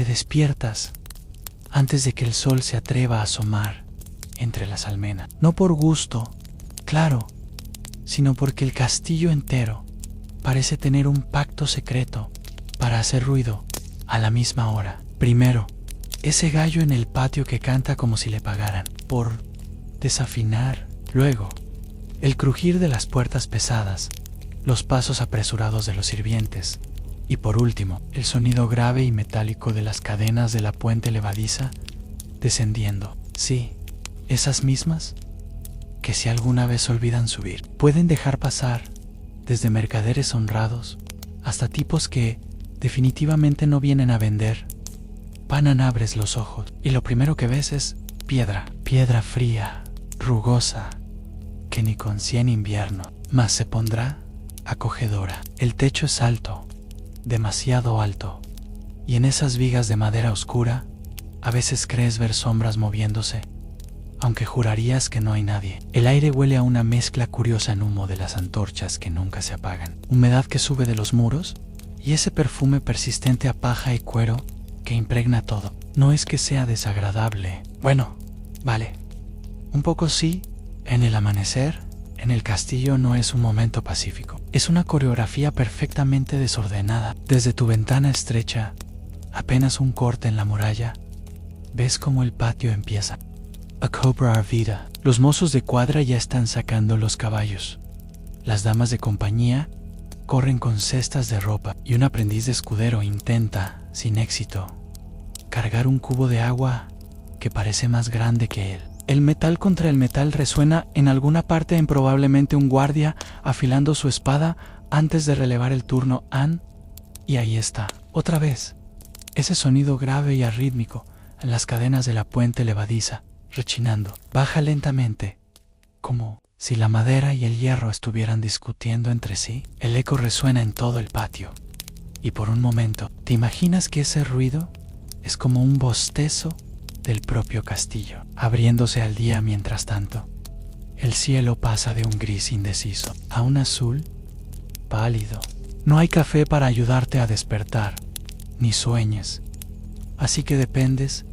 te despiertas antes de que el sol se atreva a asomar entre las almenas. No por gusto, claro, sino porque el castillo entero parece tener un pacto secreto para hacer ruido a la misma hora. Primero, ese gallo en el patio que canta como si le pagaran por desafinar. Luego, el crujir de las puertas pesadas, los pasos apresurados de los sirvientes. Y por último, el sonido grave y metálico de las cadenas de la puente levadiza descendiendo. Sí, esas mismas que si alguna vez olvidan subir, pueden dejar pasar desde mercaderes honrados hasta tipos que definitivamente no vienen a vender. Panan, abres los ojos y lo primero que ves es piedra fría, rugosa, que ni con 100 invierno más se pondrá acogedora. El techo es alto, demasiado alto, y en esas vigas de madera oscura a veces crees ver sombras moviéndose, aunque jurarías que no hay nadie. El aire huele a una mezcla curiosa en humo de las antorchas que nunca se apagan, humedad que sube de los muros y ese perfume persistente a paja y cuero que impregna todo. No es que sea desagradable. Bueno, vale, un poco sí. En el amanecer, en el castillo no es un momento pacífico. Es una coreografía perfectamente desordenada. Desde tu ventana estrecha, apenas un corte en la muralla, ves cómo el patio empieza a cobrar vida. Los mozos de cuadra ya están sacando los caballos. Las damas de compañía corren con cestas de ropa y un aprendiz de escudero intenta, sin éxito, cargar un cubo de agua que parece más grande que él. El metal contra el metal resuena en alguna parte en probablemente un guardia afilando su espada antes de relevar el turno. Y ahí está, otra vez, ese sonido grave y arrítmico en las cadenas de la puente levadiza, rechinando. Baja lentamente, como si la madera y el hierro estuvieran discutiendo entre sí. El eco resuena en todo el patio, y por un momento te imaginas que ese ruido es como un bostezo del propio castillo, abriéndose al día. Mientras tanto, el cielo pasa de un gris indeciso a un azul pálido. No hay café para ayudarte a despertar, ni sueñes, así que dependes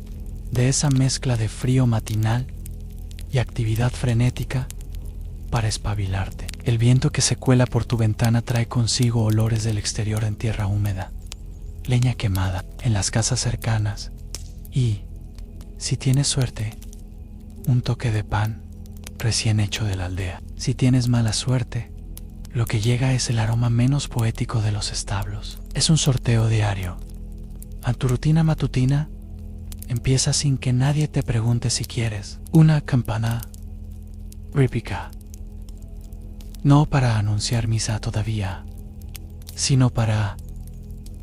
de esa mezcla de frío matinal y actividad frenética para espabilarte. El viento que se cuela por tu ventana trae consigo olores del exterior en tierra húmeda, leña quemada en las casas cercanas y, si tienes suerte, un toque de pan recién hecho de la aldea. Si tienes mala suerte, lo que llega es el aroma menos poético de los establos. Es un sorteo diario. A tu rutina matutina empieza sin que nadie te pregunte si quieres una campana rítmica. No para anunciar misa todavía, sino para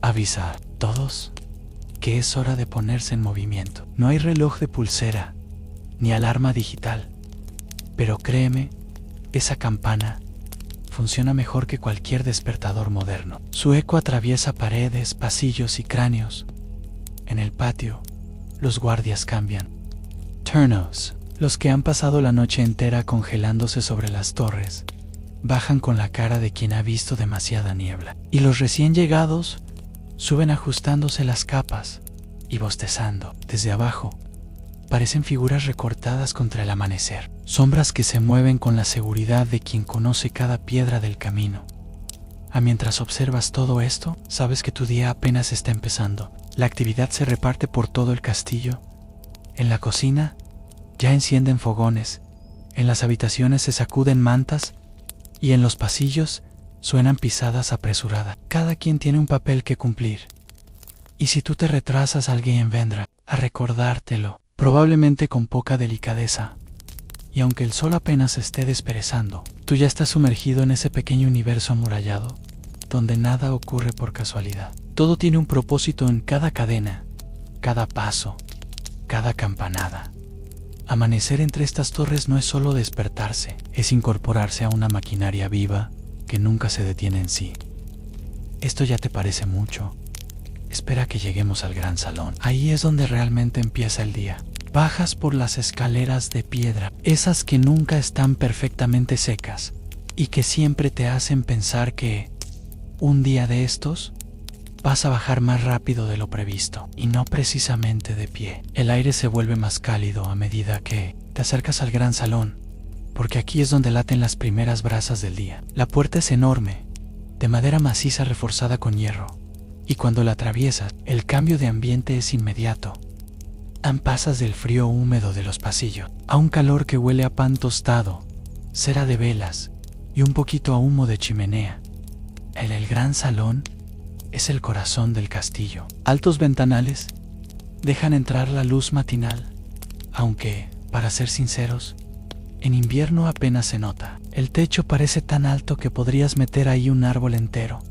avisar a todos que es hora de ponerse en movimiento. No hay reloj de pulsera ni alarma digital, pero créeme, esa campana funciona mejor que cualquier despertador moderno. Su eco atraviesa paredes, pasillos y cráneos. En el patio, los guardias cambian turnos. Los que han pasado la noche entera congelándose sobre las torres bajan con la cara de quien ha visto demasiada niebla, y los recién llegados suben ajustándose las capas y bostezando. Desde abajo parecen figuras recortadas contra el amanecer, sombras que se mueven con la seguridad de quien conoce cada piedra del camino. Mientras observas todo esto, sabes que tu día apenas está empezando. La actividad se reparte por todo el castillo. En la cocina ya encienden fogones, en las habitaciones se sacuden mantas y en los pasillos suenan pisadas apresuradas. Cada quien tiene un papel que cumplir. Y si tú te retrasas, alguien vendrá a recordártelo, probablemente con poca delicadeza. Y aunque el sol apenas esté desperezando, tú ya estás sumergido en ese pequeño universo amurallado, donde nada ocurre por casualidad. Todo tiene un propósito en cada cadena, cada paso, cada campanada. Amanecer entre estas torres no es solo despertarse, es incorporarse a una maquinaria viva que nunca se detiene en sí. Esto ya te parece mucho. Espera que lleguemos al gran salón. Ahí es donde realmente empieza el día. Bajas por las escaleras de piedra, esas que nunca están perfectamente secas y que siempre te hacen pensar que un día de estos vas a bajar más rápido de lo previsto, y no precisamente de pie. El aire se vuelve más cálido a medida que te acercas al gran salón, porque aquí es donde laten las primeras brasas del día. La puerta es enorme, de madera maciza reforzada con hierro, y cuando la atraviesas, el cambio de ambiente es inmediato. Pasas del frío húmedo de los pasillos a un calor que huele a pan tostado, cera de velas y un poquito a humo de chimenea. El gran salón es el corazón del castillo. Altos ventanales dejan entrar la luz matinal, aunque, para ser sinceros, en invierno apenas se nota. El techo parece tan alto que podrías meter ahí un árbol entero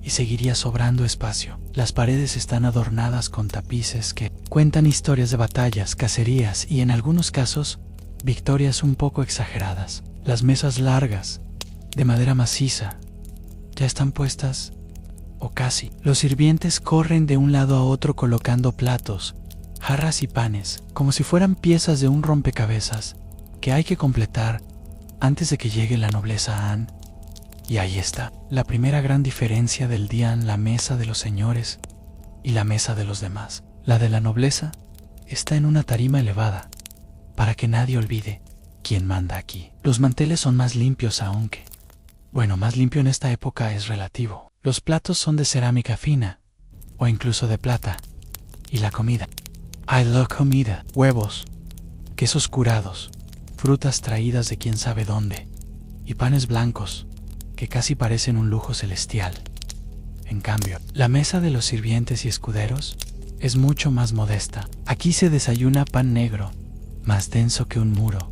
y seguiría sobrando espacio. Las paredes están adornadas con tapices que cuentan historias de batallas, cacerías y, en algunos casos, victorias un poco exageradas. Las mesas largas, de madera maciza, ya están puestas, o casi. Los sirvientes corren de un lado a otro colocando platos, jarras y panes, como si fueran piezas de un rompecabezas que hay que completar antes de que llegue la nobleza Han. Y ahí está, la primera gran diferencia del día en la mesa de los señores y la mesa de los demás. La de la nobleza está en una tarima elevada, para que nadie olvide quién manda aquí. Los manteles son más limpios aunque, bueno, más limpio en esta época es relativo. Los platos son de cerámica fina, o incluso de plata. Y la comida. I love comida. Huevos, quesos curados, frutas traídas de quién sabe dónde, y panes blancos, que casi parecen un lujo celestial. En cambio, la mesa de los sirvientes y escuderos es mucho más modesta. Aquí se desayuna pan negro, más denso que un muro,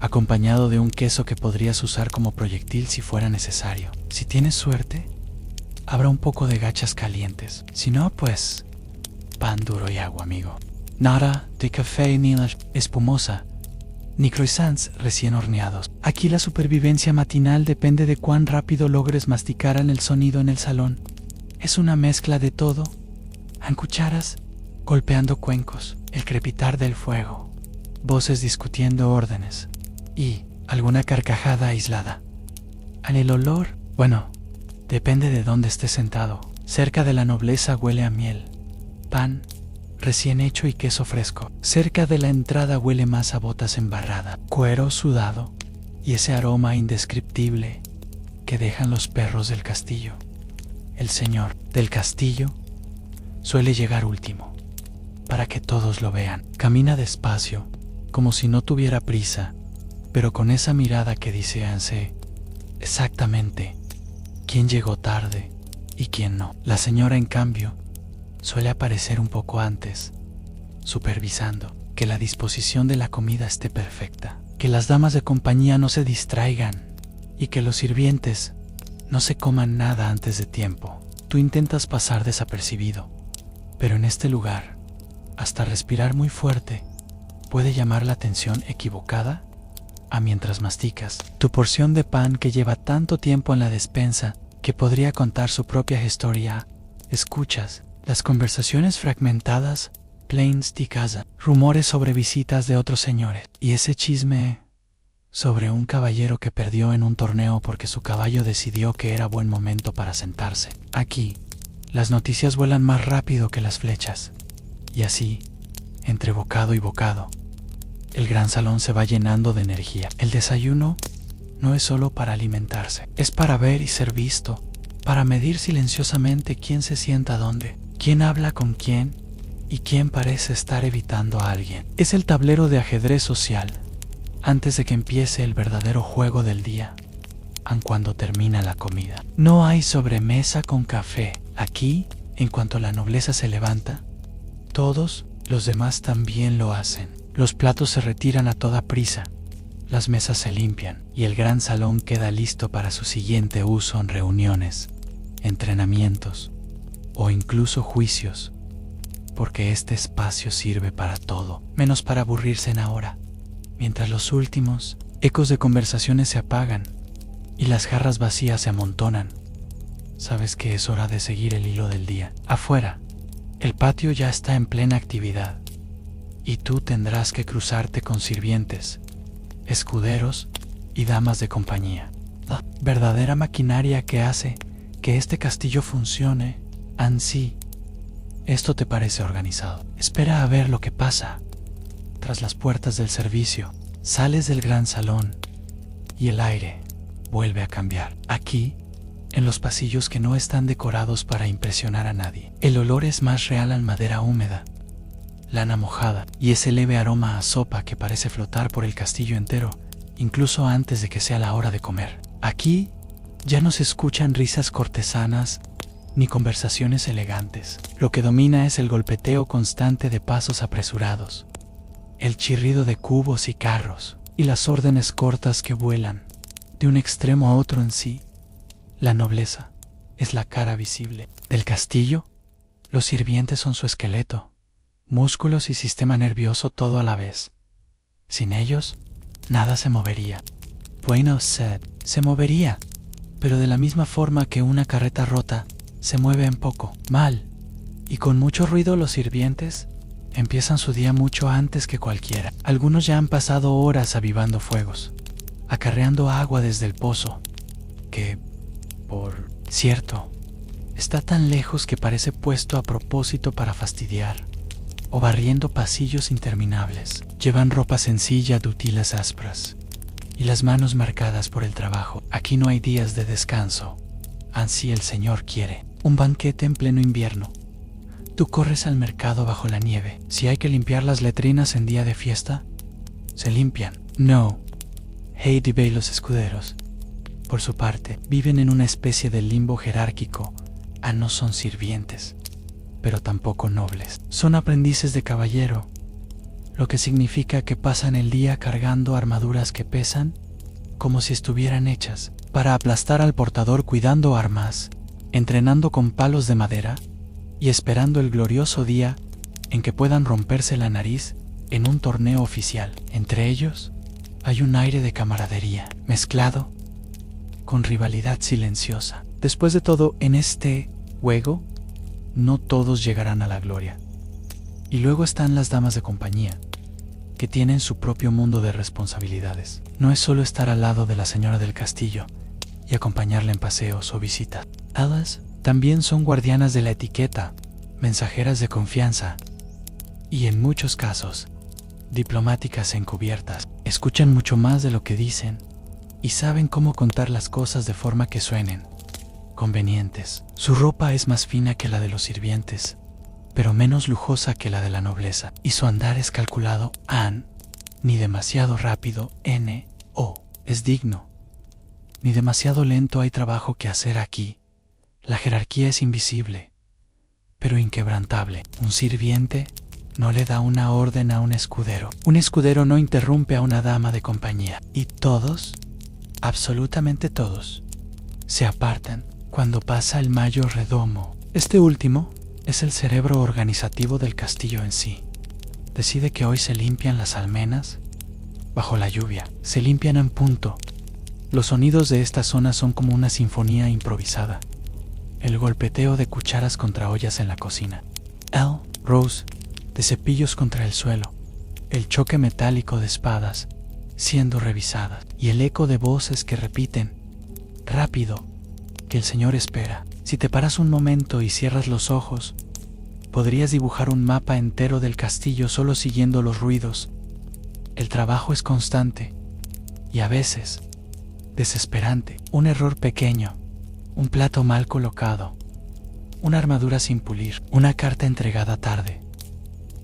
acompañado de un queso que podrías usar como proyectil si fuera necesario. Si tienes suerte, habrá un poco de gachas calientes. Si no, pues, pan duro y agua, amigo. Nada de café ni la espumosa, ni croissants recién horneados. Aquí la supervivencia matinal depende de cuán rápido logres masticar el sonido en el salón. Es una mezcla de todo, en cucharas, golpeando cuencos, el crepitar del fuego, voces discutiendo órdenes y alguna carcajada aislada. El olor, bueno, depende de dónde estés sentado. Cerca de la nobleza huele a miel, pan recién hecho y queso fresco. Cerca de la entrada huele más a botas embarradas, cuero sudado y ese aroma indescriptible que dejan los perros del castillo. El señor del castillo suele llegar último, para que todos lo vean. Camina despacio, como si no tuviera prisa, pero con esa mirada que dice sé exactamente quién llegó tarde y quién no. La señora, en cambio, suele aparecer un poco antes, supervisando que la disposición de la comida esté perfecta, que las damas de compañía no se distraigan y que los sirvientes no se coman nada antes de tiempo. Tú intentas pasar desapercibido, pero en este lugar, hasta respirar muy fuerte puede llamar la atención equivocada mientras masticas tu porción de pan que lleva tanto tiempo en la despensa que podría contar su propia historia. Escuchas las conversaciones fragmentadas, plains de casa, rumores sobre visitas de otros señores y ese chisme sobre un caballero que perdió en un torneo porque su caballo decidió que era buen momento para sentarse. Aquí, las noticias vuelan más rápido que las flechas y así, entre bocado y bocado, el gran salón se va llenando de energía. El desayuno no es solo para alimentarse, es para ver y ser visto, para medir silenciosamente quién se sienta dónde, quién habla con quién y quién parece estar evitando a alguien. Es el tablero de ajedrez social, antes de que empiece el verdadero juego del día, aun cuando termina la comida. No hay sobremesa con café. Aquí, en cuanto la nobleza se levanta, todos los demás también lo hacen. Los platos se retiran a toda prisa, las mesas se limpian y el gran salón queda listo para su siguiente uso en reuniones, entrenamientos o incluso juicios, porque este espacio sirve para todo, menos para aburrirse en ahora, mientras los últimos ecos de conversaciones se apagan y las jarras vacías se amontonan. Sabes que es hora de seguir el hilo del día. Afuera, el patio ya está en plena actividad y tú tendrás que cruzarte con sirvientes, escuderos y damas de compañía. La verdadera maquinaria que hace que este castillo funcione Ansí, esto te parece organizado. Espera a ver lo que pasa. Tras las puertas del servicio, sales del gran salón y el aire vuelve a cambiar. Aquí, en los pasillos que no están decorados para impresionar a nadie, el olor es más real a madera húmeda, lana mojada y ese leve aroma a sopa que parece flotar por el castillo entero, incluso antes de que sea la hora de comer. Aquí ya no se escuchan risas cortesanas ni conversaciones elegantes. Lo que domina es el golpeteo constante de pasos apresurados, el chirrido de cubos y carros, y las órdenes cortas que vuelan de un extremo a otro. En sí, la nobleza es la cara visible del castillo. Los sirvientes son su esqueleto, músculos y sistema nervioso todo a la vez. Sin ellos, nada se movería. Buenos said, se movería, pero de la misma forma que una carreta rota se mueve en poco, mal, y con mucho ruido. Los sirvientes empiezan su día mucho antes que cualquiera. Algunos ya han pasado horas avivando fuegos, acarreando agua desde el pozo, que, por cierto, está tan lejos que parece puesto a propósito para fastidiar, o barriendo pasillos interminables. Llevan ropa sencilla de útiles ásperas y las manos marcadas por el trabajo. Aquí no hay días de descanso. Así el Señor quiere. Un banquete en pleno invierno. Tú corres al mercado bajo la nieve. Si hay que limpiar las letrinas en día de fiesta, se limpian. No. Heidi y los escuderos, por su parte, viven en una especie de limbo jerárquico. No son sirvientes, pero tampoco nobles. Son aprendices de caballero, lo que significa que pasan el día cargando armaduras que pesan como si estuvieran hechas para aplastar al portador, cuidando armas, entrenando con palos de madera y esperando el glorioso día en que puedan romperse la nariz en un torneo oficial. Entre ellos hay un aire de camaradería mezclado con rivalidad silenciosa. Después de todo, en este juego no todos llegarán a la gloria. Y luego están las damas de compañía, que tienen su propio mundo de responsabilidades. No es solo estar al lado de la señora del castillo y acompañarla en paseos o visitas. Ellas también son guardianas de la etiqueta, mensajeras de confianza y, en muchos casos, diplomáticas encubiertas. Escuchan mucho más de lo que dicen y saben cómo contar las cosas de forma que suenen convenientes. Su ropa es más fina que la de los sirvientes, pero menos lujosa que la de la nobleza, y su andar es calculado, ni demasiado rápido, es digno, ni demasiado lento. Hay trabajo que hacer aquí. La jerarquía es invisible, pero inquebrantable. Un sirviente no le da una orden a un escudero. Un escudero no interrumpe a una dama de compañía. Y todos, absolutamente todos, se apartan cuando pasa el mayor redomo. Este último es el cerebro organizativo del castillo en sí. Decide que hoy se limpian las almenas bajo la lluvia. Se limpian en punto. Los sonidos de esta zona son como una sinfonía improvisada. El golpeteo de cucharas contra ollas en la cocina. Rose, de cepillos contra el suelo. El choque metálico de espadas siendo revisadas. Y el eco de voces que repiten, rápido, que el Señor espera. Si te paras un momento y cierras los ojos, podrías dibujar un mapa entero del castillo solo siguiendo los ruidos. El trabajo es constante y a veces desesperante. Un error pequeño, un plato mal colocado, una armadura sin pulir, una carta entregada tarde,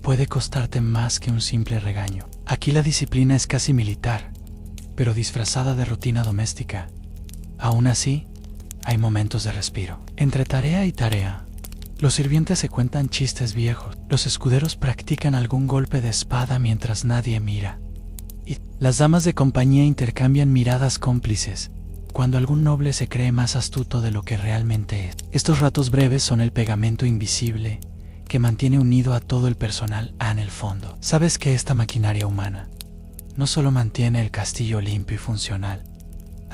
puede costarte más que un simple regaño. Aquí la disciplina es casi militar, pero disfrazada de rutina doméstica. Aún así, hay momentos de respiro. Entre tarea y tarea, los sirvientes se cuentan chistes viejos. Los escuderos practican algún golpe de espada mientras nadie mira. Y las damas de compañía intercambian miradas cómplices cuando algún noble se cree más astuto de lo que realmente es. Estos ratos breves son el pegamento invisible que mantiene unido a todo el personal en el fondo. Sabes que esta maquinaria humana no solo mantiene el castillo limpio y funcional,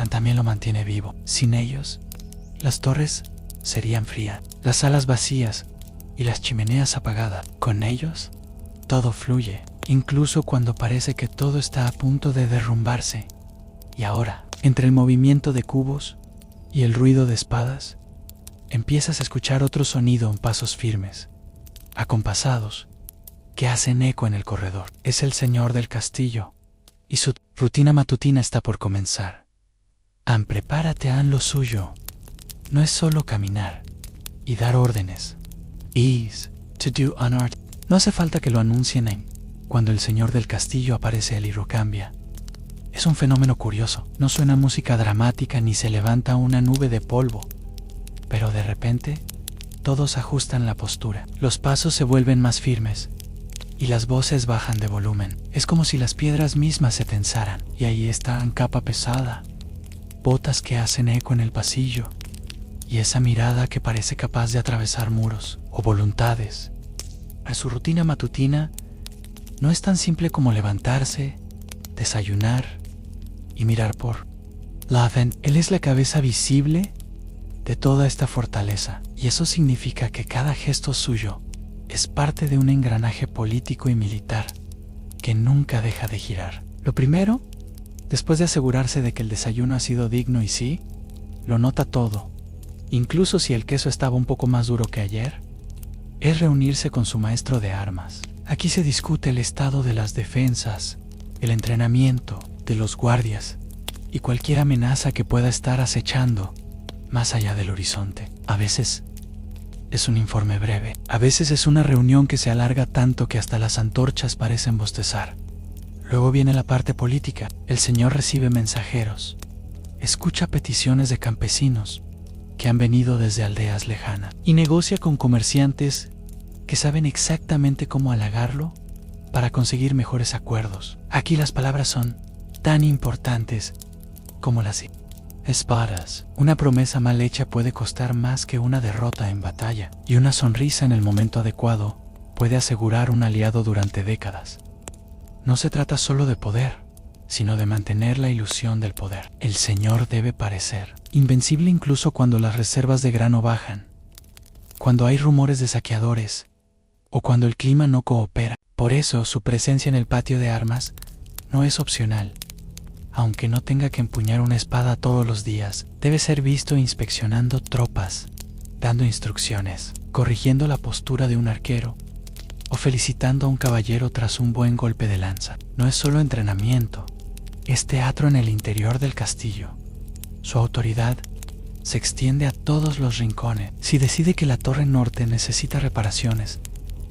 también lo mantiene vivo. Sin ellos, las torres serían frías, las salas vacías y las chimeneas apagadas. Con ellos, todo fluye, incluso cuando parece que todo está a punto de derrumbarse. Y ahora, entre el movimiento de cubos y el ruido de espadas, empiezas a escuchar otro sonido en pasos firmes, acompasados, que hacen eco en el corredor. Es el señor del castillo, y su rutina matutina está por comenzar. Prepárate, haz lo suyo. No es solo caminar y dar órdenes. Is to do an art. No hace falta que lo anuncien. Cuando el señor del castillo aparece, el libro cambia. Es un fenómeno curioso. No suena música dramática ni se levanta una nube de polvo. Pero de repente, todos ajustan la postura. Los pasos se vuelven más firmes y las voces bajan de volumen. Es como si las piedras mismas se tensaran. Y ahí está, en capa pesada, botas que hacen eco en el pasillo, y esa mirada que parece capaz de atravesar muros o voluntades. A su rutina matutina no es tan simple como levantarse, desayunar y mirar por Laven. Él es la cabeza visible de toda esta fortaleza, y eso significa que cada gesto suyo es parte de un engranaje político y militar que nunca deja de girar. Lo primero, después de asegurarse de que el desayuno ha sido digno y sí, lo nota todo, incluso si el queso estaba un poco más duro que ayer, es reunirse con su maestro de armas. Aquí se discute el estado de las defensas, el entrenamiento de los guardias y cualquier amenaza que pueda estar acechando más allá del horizonte. A veces es un informe breve, a veces es una reunión que se alarga tanto que hasta las antorchas parecen bostezar. Luego viene la parte política. El señor recibe mensajeros, escucha peticiones de campesinos que han venido desde aldeas lejanas y negocia con comerciantes que saben exactamente cómo halagarlo para conseguir mejores acuerdos. Aquí las palabras son tan importantes como las espadas. Una promesa mal hecha puede costar más que una derrota en batalla, y una sonrisa en el momento adecuado puede asegurar un aliado durante décadas. No se trata solo de poder, sino de mantener la ilusión del poder. El señor debe parecer invencible incluso cuando las reservas de grano bajan, cuando hay rumores de saqueadores o cuando el clima no coopera. Por eso su presencia en el patio de armas no es opcional. Aunque no tenga que empuñar una espada todos los días, debe ser visto inspeccionando tropas, dando instrucciones, corrigiendo la postura de un arquero o felicitando a un caballero tras un buen golpe de lanza. No es solo entrenamiento, es teatro en el interior del castillo. Su autoridad se extiende a todos los rincones. Si decide que la torre norte necesita reparaciones,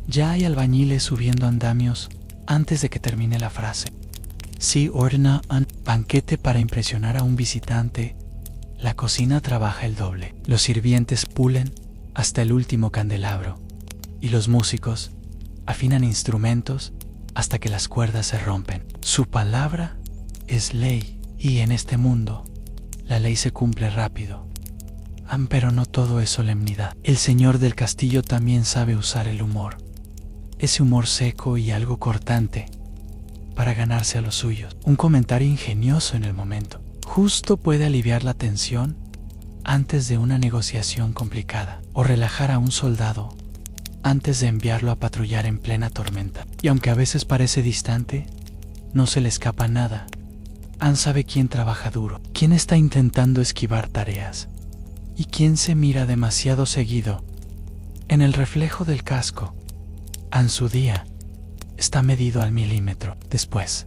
ya hay albañiles subiendo andamios antes de que termine la frase. Si ordena un banquete para impresionar a un visitante, la cocina trabaja el doble. Los sirvientes pulen hasta el último candelabro y los músicos afinan instrumentos hasta que las cuerdas se rompen. Su palabra es ley, y en este mundo la ley se cumple rápido. Pero no todo es solemnidad. El señor del castillo también sabe usar el humor, ese humor seco y algo cortante, para ganarse a los suyos. Un comentario ingenioso en el momento justo puede aliviar la tensión antes de una negociación complicada, o relajar a un soldado antes de enviarlo a patrullar en plena tormenta. Y aunque a veces parece distante, no se le escapa nada. Ann sabe quién trabaja duro, quién está intentando esquivar tareas y quién se mira demasiado seguido en el reflejo del casco. Ann, su día está medido al milímetro. Después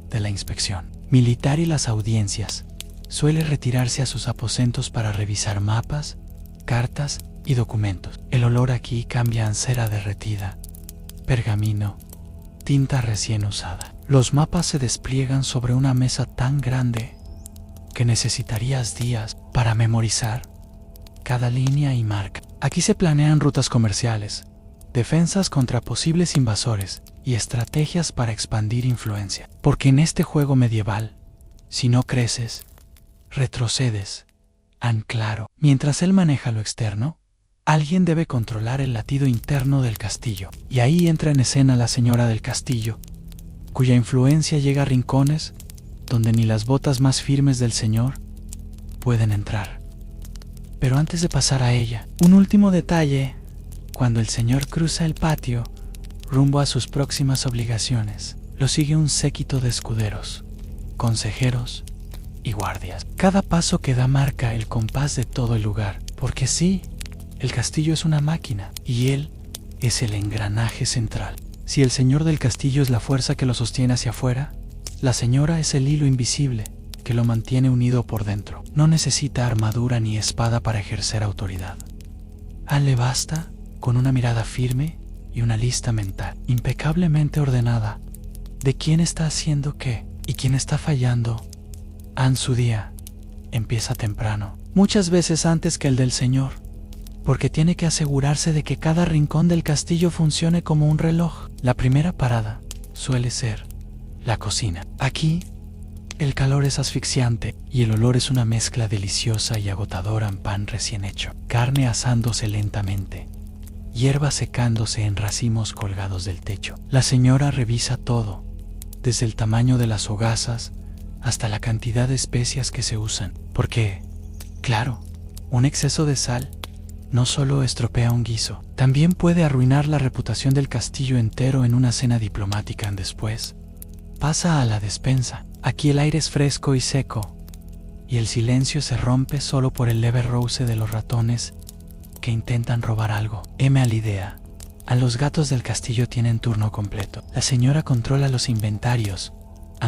de la inspección militar y las audiencias, suele retirarse a sus aposentos para revisar mapas, cartas y documentos. El olor aquí cambia en cera derretida, pergamino, tinta recién usada. Los mapas se despliegan sobre una mesa tan grande que necesitarías días para memorizar cada línea y marca. Aquí se planean rutas comerciales, defensas contra posibles invasores y estrategias para expandir influencia. Porque en este juego medieval, si no creces, retrocedes. Ann, claro. Mientras él maneja lo externo, alguien debe controlar el latido interno del castillo. Y ahí entra en escena la señora del castillo, cuya influencia llega a rincones donde ni las botas más firmes del señor pueden entrar. Pero antes de pasar a ella, un último detalle: cuando el señor cruza el patio rumbo a sus próximas obligaciones, lo sigue un séquito de escuderos, consejeros y guardias. Cada paso que da marca el compás de todo el lugar, porque sí, El castillo es una máquina y él es el engranaje central. Si el señor del castillo es la fuerza que lo sostiene hacia afuera, la señora es el hilo invisible que lo mantiene unido por dentro. No necesita armadura ni espada para ejercer autoridad. A él le basta con una mirada firme y una lista mental impecablemente ordenada de quién está haciendo qué y quién está fallando. Su día empieza temprano, muchas veces antes que el del señor, porque tiene que asegurarse de que cada rincón del castillo funcione como un reloj. La primera parada suele ser la cocina. Aquí, el calor es asfixiante y el olor es una mezcla deliciosa y agotadora en pan recién hecho. Carne asándose lentamente, hierba secándose en racimos colgados del techo. La señora revisa todo, desde el tamaño de las hogazas hasta la cantidad de especias que se usan. Porque, claro, un exceso de sal no solo estropea un guiso, también puede arruinar la reputación del castillo entero en una cena diplomática. Después, pasa a la despensa. Aquí el aire es fresco y seco, y el silencio se rompe solo por el leve roce de los ratones que intentan robar algo. Heme a la idea. A los gatos del castillo tienen turno completo. La señora controla los inventarios,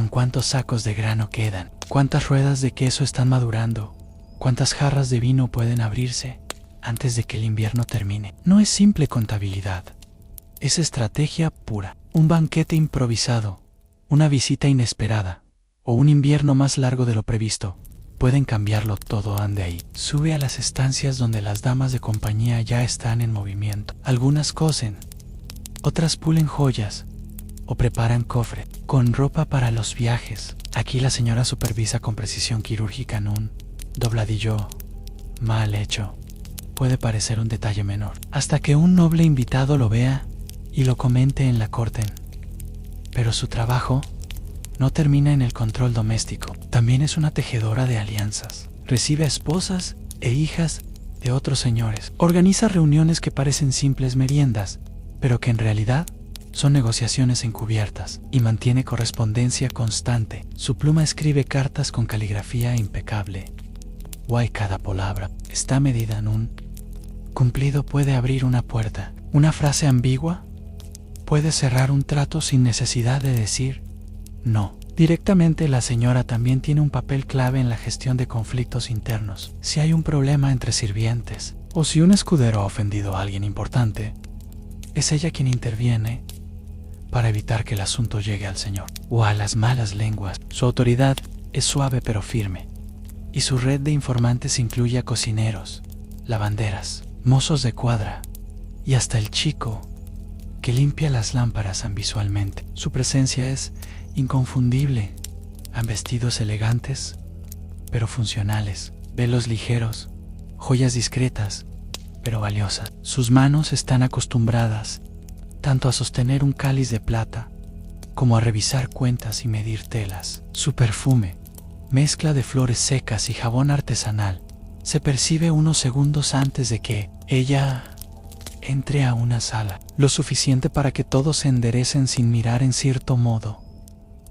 cuántos sacos de grano quedan, cuántas ruedas de queso están madurando, cuántas jarras de vino pueden abrirse antes de que el invierno termine. No es simple contabilidad, es estrategia pura. Un banquete improvisado, una visita inesperada o un invierno más largo de lo previsto pueden cambiarlo todo. Ande ahí. Sube a las estancias donde las damas de compañía ya están en movimiento. Algunas cosen, otras pulen joyas o preparan cofre con ropa para los viajes. Aquí la señora supervisa con precisión quirúrgica en un dobladillo mal hecho. Puede parecer un detalle menor, hasta que un noble invitado lo vea y lo comente en la corte. Pero su trabajo no termina en el control doméstico. También es una tejedora de alianzas. Recibe a esposas e hijas de otros señores. Organiza reuniones que parecen simples meriendas, pero que en realidad son negociaciones encubiertas, y mantiene correspondencia constante. Su pluma escribe cartas con caligrafía impecable. Guay, cada palabra está medida en un cumplido. Puede abrir una puerta. Una frase ambigua puede cerrar un trato sin necesidad de decir no. Directamente, la señora también tiene un papel clave en la gestión de conflictos internos. Si hay un problema entre sirvientes, o si un escudero ha ofendido a alguien importante, es ella quien interviene para evitar que el asunto llegue al señor o a las malas lenguas. Su autoridad es suave pero firme, y su red de informantes incluye a cocineros, lavanderas, mozos de cuadra y hasta el chico que limpia las lámparas visualmente. Su presencia es inconfundible. Han vestidos elegantes pero funcionales, velos ligeros, joyas discretas pero valiosas. Sus manos están acostumbradas tanto a sostener un cáliz de plata como a revisar cuentas y medir telas. Su perfume, mezcla de flores secas y jabón artesanal, se percibe unos segundos antes de que ella entre a una sala, lo suficiente para que todos se enderecen sin mirar. En cierto modo,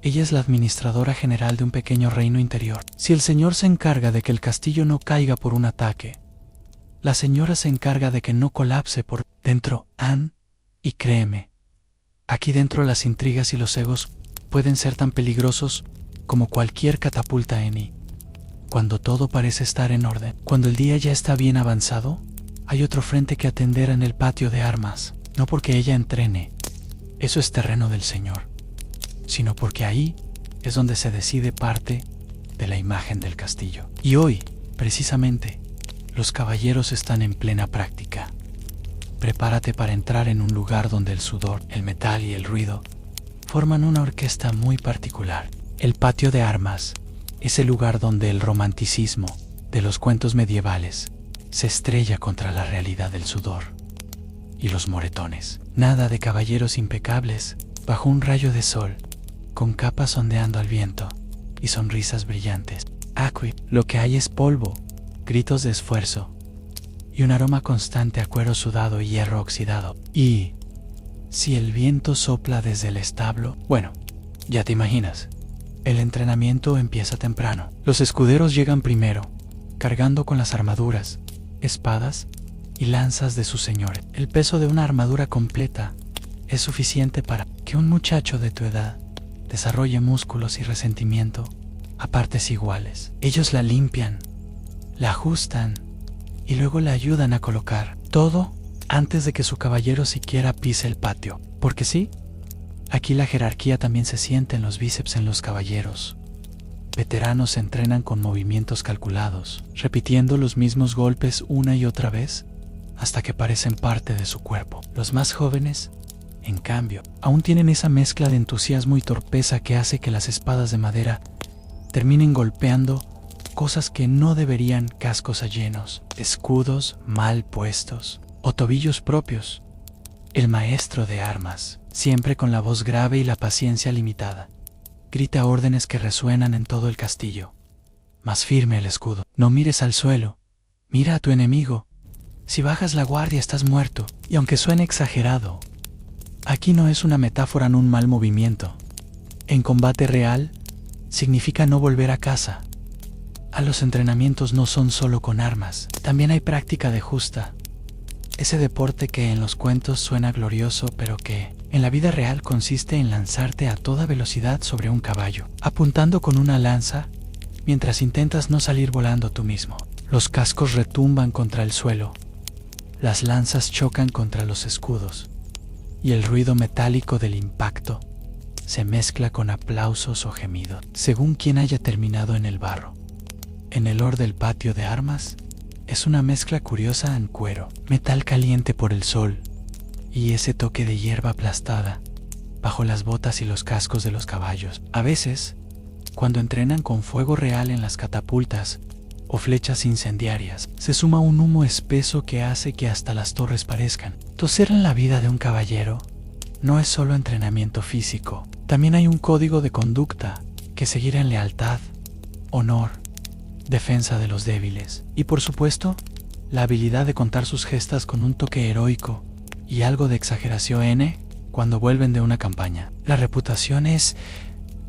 ella es la administradora general de un pequeño reino interior. Si el señor se encarga de que el castillo no caiga por un ataque, la señora se encarga de que no colapse por dentro. Y créeme, aquí dentro las intrigas y los egos pueden ser tan peligrosos como cualquier catapulta enemiga. Cuando todo parece estar en orden, cuando el día ya está bien avanzado, hay otro frente que atender en el patio de armas. No porque ella entrene, eso es terreno del señor, sino porque ahí es donde se decide parte de la imagen del castillo. Y hoy, precisamente, los caballeros están en plena práctica. Prepárate para entrar en un lugar donde el sudor, el metal y el ruido forman una orquesta muy particular. El patio de armas es el lugar donde el romanticismo de los cuentos medievales se estrella contra la realidad del sudor y los moretones. Nada de caballeros impecables bajo un rayo de sol, con capas ondeando al viento y sonrisas brillantes. Lo que hay es polvo, gritos de esfuerzo y un aroma constante a cuero sudado y hierro oxidado. Y si el viento sopla desde el establo, bueno, ya te imaginas. El entrenamiento empieza temprano. Los escuderos llegan primero, cargando con las armaduras, espadas y lanzas de sus señores. El peso de una armadura completa es suficiente para que un muchacho de tu edad desarrolle músculos y resentimiento a partes iguales. Ellos la limpian, la ajustan y luego la ayudan a colocar todo antes de que su caballero siquiera pise el patio. Porque sí, aquí la jerarquía también se siente en los bíceps en los caballeros. Veteranos se entrenan con movimientos calculados, repitiendo los mismos golpes una y otra vez hasta que parecen parte de su cuerpo. Los más jóvenes, en cambio, aún tienen esa mezcla de entusiasmo y torpeza que hace que las espadas de madera terminen golpeando cosas que no deberían, cascos llenos, escudos mal puestos o tobillos propios. El maestro de armas, siempre con la voz grave y la paciencia limitada, grita órdenes que resuenan en todo el castillo. Más firme el escudo. No mires al suelo, mira a tu enemigo. Si bajas la guardia estás muerto. Y aunque suene exagerado, aquí no es una metáfora en un mal movimiento. En combate real, significa no volver a casa. A los entrenamientos no son solo con armas, también hay práctica de justa. Ese deporte que en los cuentos suena glorioso, pero que en la vida real consiste en lanzarte a toda velocidad sobre un caballo, apuntando con una lanza mientras intentas no salir volando tú mismo. Los cascos retumban contra el suelo, las lanzas chocan contra los escudos, y el ruido metálico del impacto se mezcla con aplausos o gemidos, según quien haya terminado en el barro. En el hor del patio de armas, es una mezcla curiosa en cuero, metal caliente por el sol, y ese toque de hierba aplastada bajo las botas y los cascos de los caballos. A veces, cuando entrenan con fuego real en las catapultas o flechas incendiarias, se suma un humo espeso que hace que hasta las torres parezcan. Toser en la vida de un caballero no es solo entrenamiento físico, también hay un código de conducta que seguir en lealtad, honor, defensa de los débiles y, por supuesto, la habilidad de contar sus gestas con un toque heroico y algo de exageración cuando vuelven de una campaña. La reputación es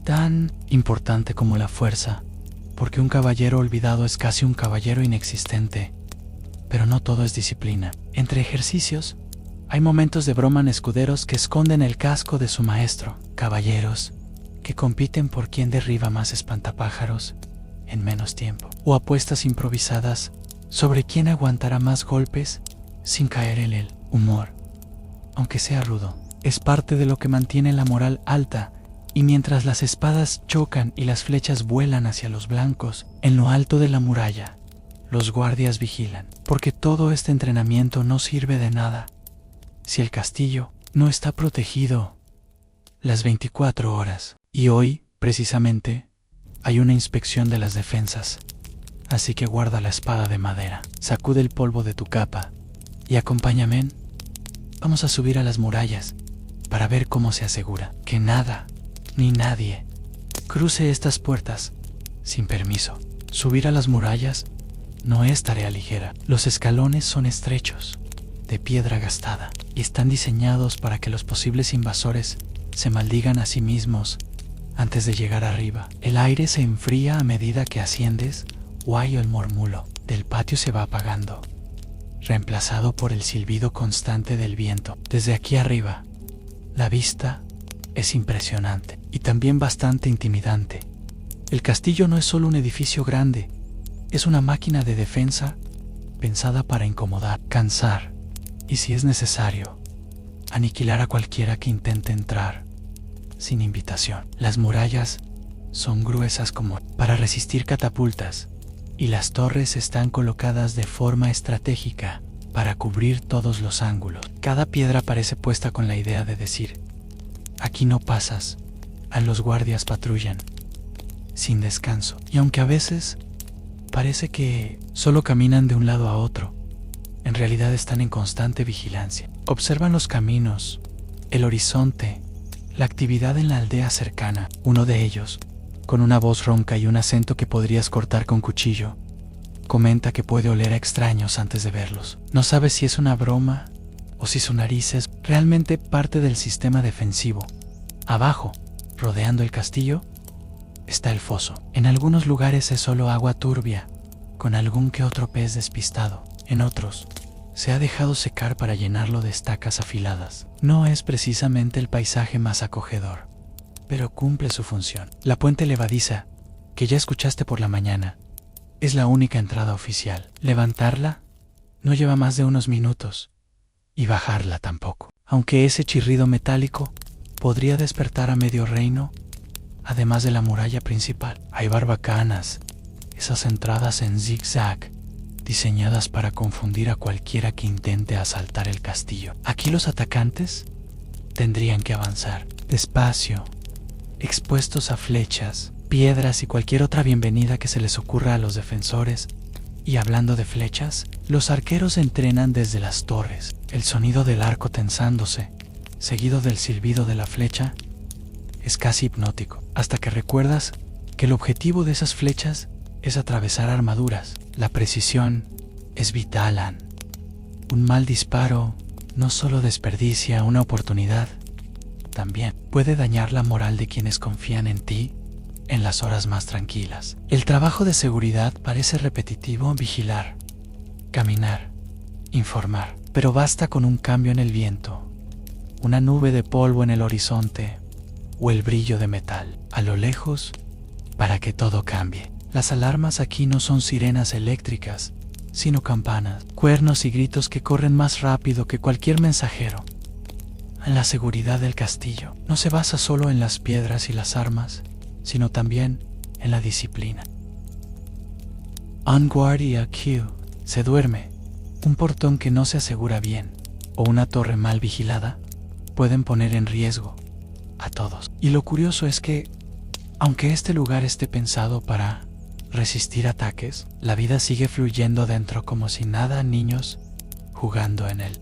tan importante como la fuerza, porque un caballero olvidado es casi un caballero inexistente. Pero no todo es disciplina. Entre ejercicios, hay momentos de broma en escuderos que esconden el casco de su maestro, caballeros que compiten por quién derriba más espantapájaros en menos tiempo, o apuestas improvisadas sobre quién aguantará más golpes sin caer en el humor. Aunque sea rudo, es parte de lo que mantiene la moral alta, y mientras las espadas chocan y las flechas vuelan hacia los blancos, en lo alto de la muralla, los guardias vigilan, porque todo este entrenamiento no sirve de nada si el castillo no está protegido las 24 horas. Y hoy, precisamente, hay una inspección de las defensas, así que guarda la espada de madera, sacude el polvo de tu capa y acompáñame. Vamos a subir a las murallas para ver cómo se asegura que nada ni nadie cruce estas puertas sin permiso. Subir a las murallas no es tarea ligera. Los escalones son estrechos, de piedra gastada, y están diseñados para que los posibles invasores se maldigan a sí mismos antes de llegar arriba. El aire se enfría a medida que asciendes, o el murmullo del patio se va apagando, reemplazado por el silbido constante del viento. Desde aquí arriba, la vista es impresionante y también bastante intimidante. El castillo no es solo un edificio grande, es una máquina de defensa pensada para incomodar, cansar y, si es necesario, aniquilar a cualquiera que intente entrar sin invitación. Las murallas son gruesas como para resistir catapultas, y las torres están colocadas de forma estratégica para cubrir todos los ángulos. Cada piedra parece puesta con la idea de decir: aquí no pasas. A los guardias patrullan sin descanso, y aunque a veces parece que solo caminan de un lado a otro, en realidad están en constante vigilancia. Observan los caminos, el horizonte, la actividad en la aldea cercana. Uno de ellos, con una voz ronca y un acento que podrías cortar con cuchillo, comenta que puede oler a extraños antes de verlos. No sabe si es una broma o si su nariz es realmente parte del sistema defensivo. Abajo, rodeando el castillo, está el foso. En algunos lugares es solo agua turbia, con algún que otro pez despistado. En otros, se ha dejado secar para llenarlo de estacas afiladas. No es precisamente el paisaje más acogedor, pero cumple su función. La puente levadiza, que ya escuchaste por la mañana, es la única entrada oficial. Levantarla no lleva más de unos minutos, y bajarla tampoco. Aunque ese chirrido metálico podría despertar a medio reino, además de la muralla principal. Hay barbacanas, esas entradas en zigzag, diseñadas para confundir a cualquiera que intente asaltar el castillo. Aquí los atacantes tendrían que avanzar despacio, expuestos a flechas, piedras y cualquier otra bienvenida que se les ocurra a los defensores. Y hablando de flechas, los arqueros entrenan desde las torres. El sonido del arco tensándose, seguido del silbido de la flecha, es casi hipnótico, hasta que recuerdas que el objetivo de esas flechas es atravesar armaduras. La precisión es vital, Anne. Un mal disparo no solo desperdicia una oportunidad, también puede dañar la moral de quienes confían en ti en las horas más tranquilas. El trabajo de seguridad parece repetitivo: vigilar, caminar, informar. Pero basta con un cambio en el viento, una nube de polvo en el horizonte o el brillo de metal a lo lejos para que todo cambie. Las alarmas aquí no son sirenas eléctricas, sino campanas, cuernos y gritos que corren más rápido que cualquier mensajero. En la seguridad del castillo no se basa solo en las piedras y las armas, sino también en la disciplina. En guardia aquí se duerme. Un portón que no se asegura bien o una torre mal vigilada pueden poner en riesgo a todos. Y lo curioso es que, aunque este lugar esté pensado para resistir ataques, la vida sigue fluyendo dentro como si nada. Niños jugando en el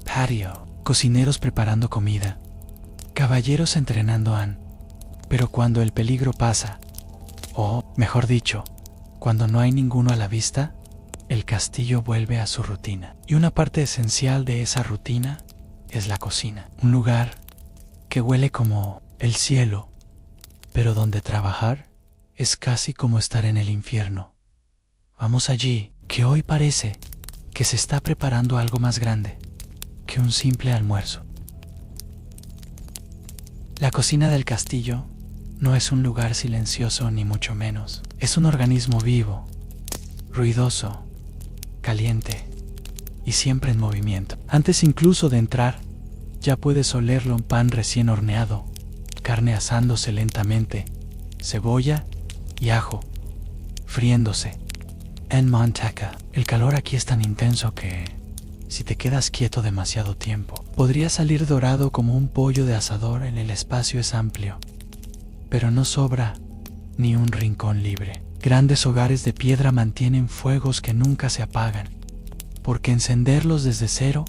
patio, cocineros preparando comida, caballeros entrenando Anne. Pero cuando el peligro pasa, o mejor dicho, cuando no hay ninguno a la vista, el castillo vuelve a su rutina. Y una parte esencial de esa rutina es la cocina. Un lugar que huele como el cielo, pero donde trabajar es casi como estar en el infierno. Vamos allí, que hoy parece que se está preparando algo más grande que un simple almuerzo. La cocina del castillo no es un lugar silencioso ni mucho menos. Es un organismo vivo, ruidoso, caliente y siempre en movimiento. Antes incluso de entrar, ya puedes olerlo: un pan recién horneado, carne asándose lentamente, cebolla y ajo friéndose en manteca. El calor aquí es tan intenso que, si te quedas quieto demasiado tiempo, podría salir dorado como un pollo de asador. En el espacio es amplio, pero no sobra ni un rincón libre. Grandes hogares de piedra mantienen fuegos que nunca se apagan, porque encenderlos desde cero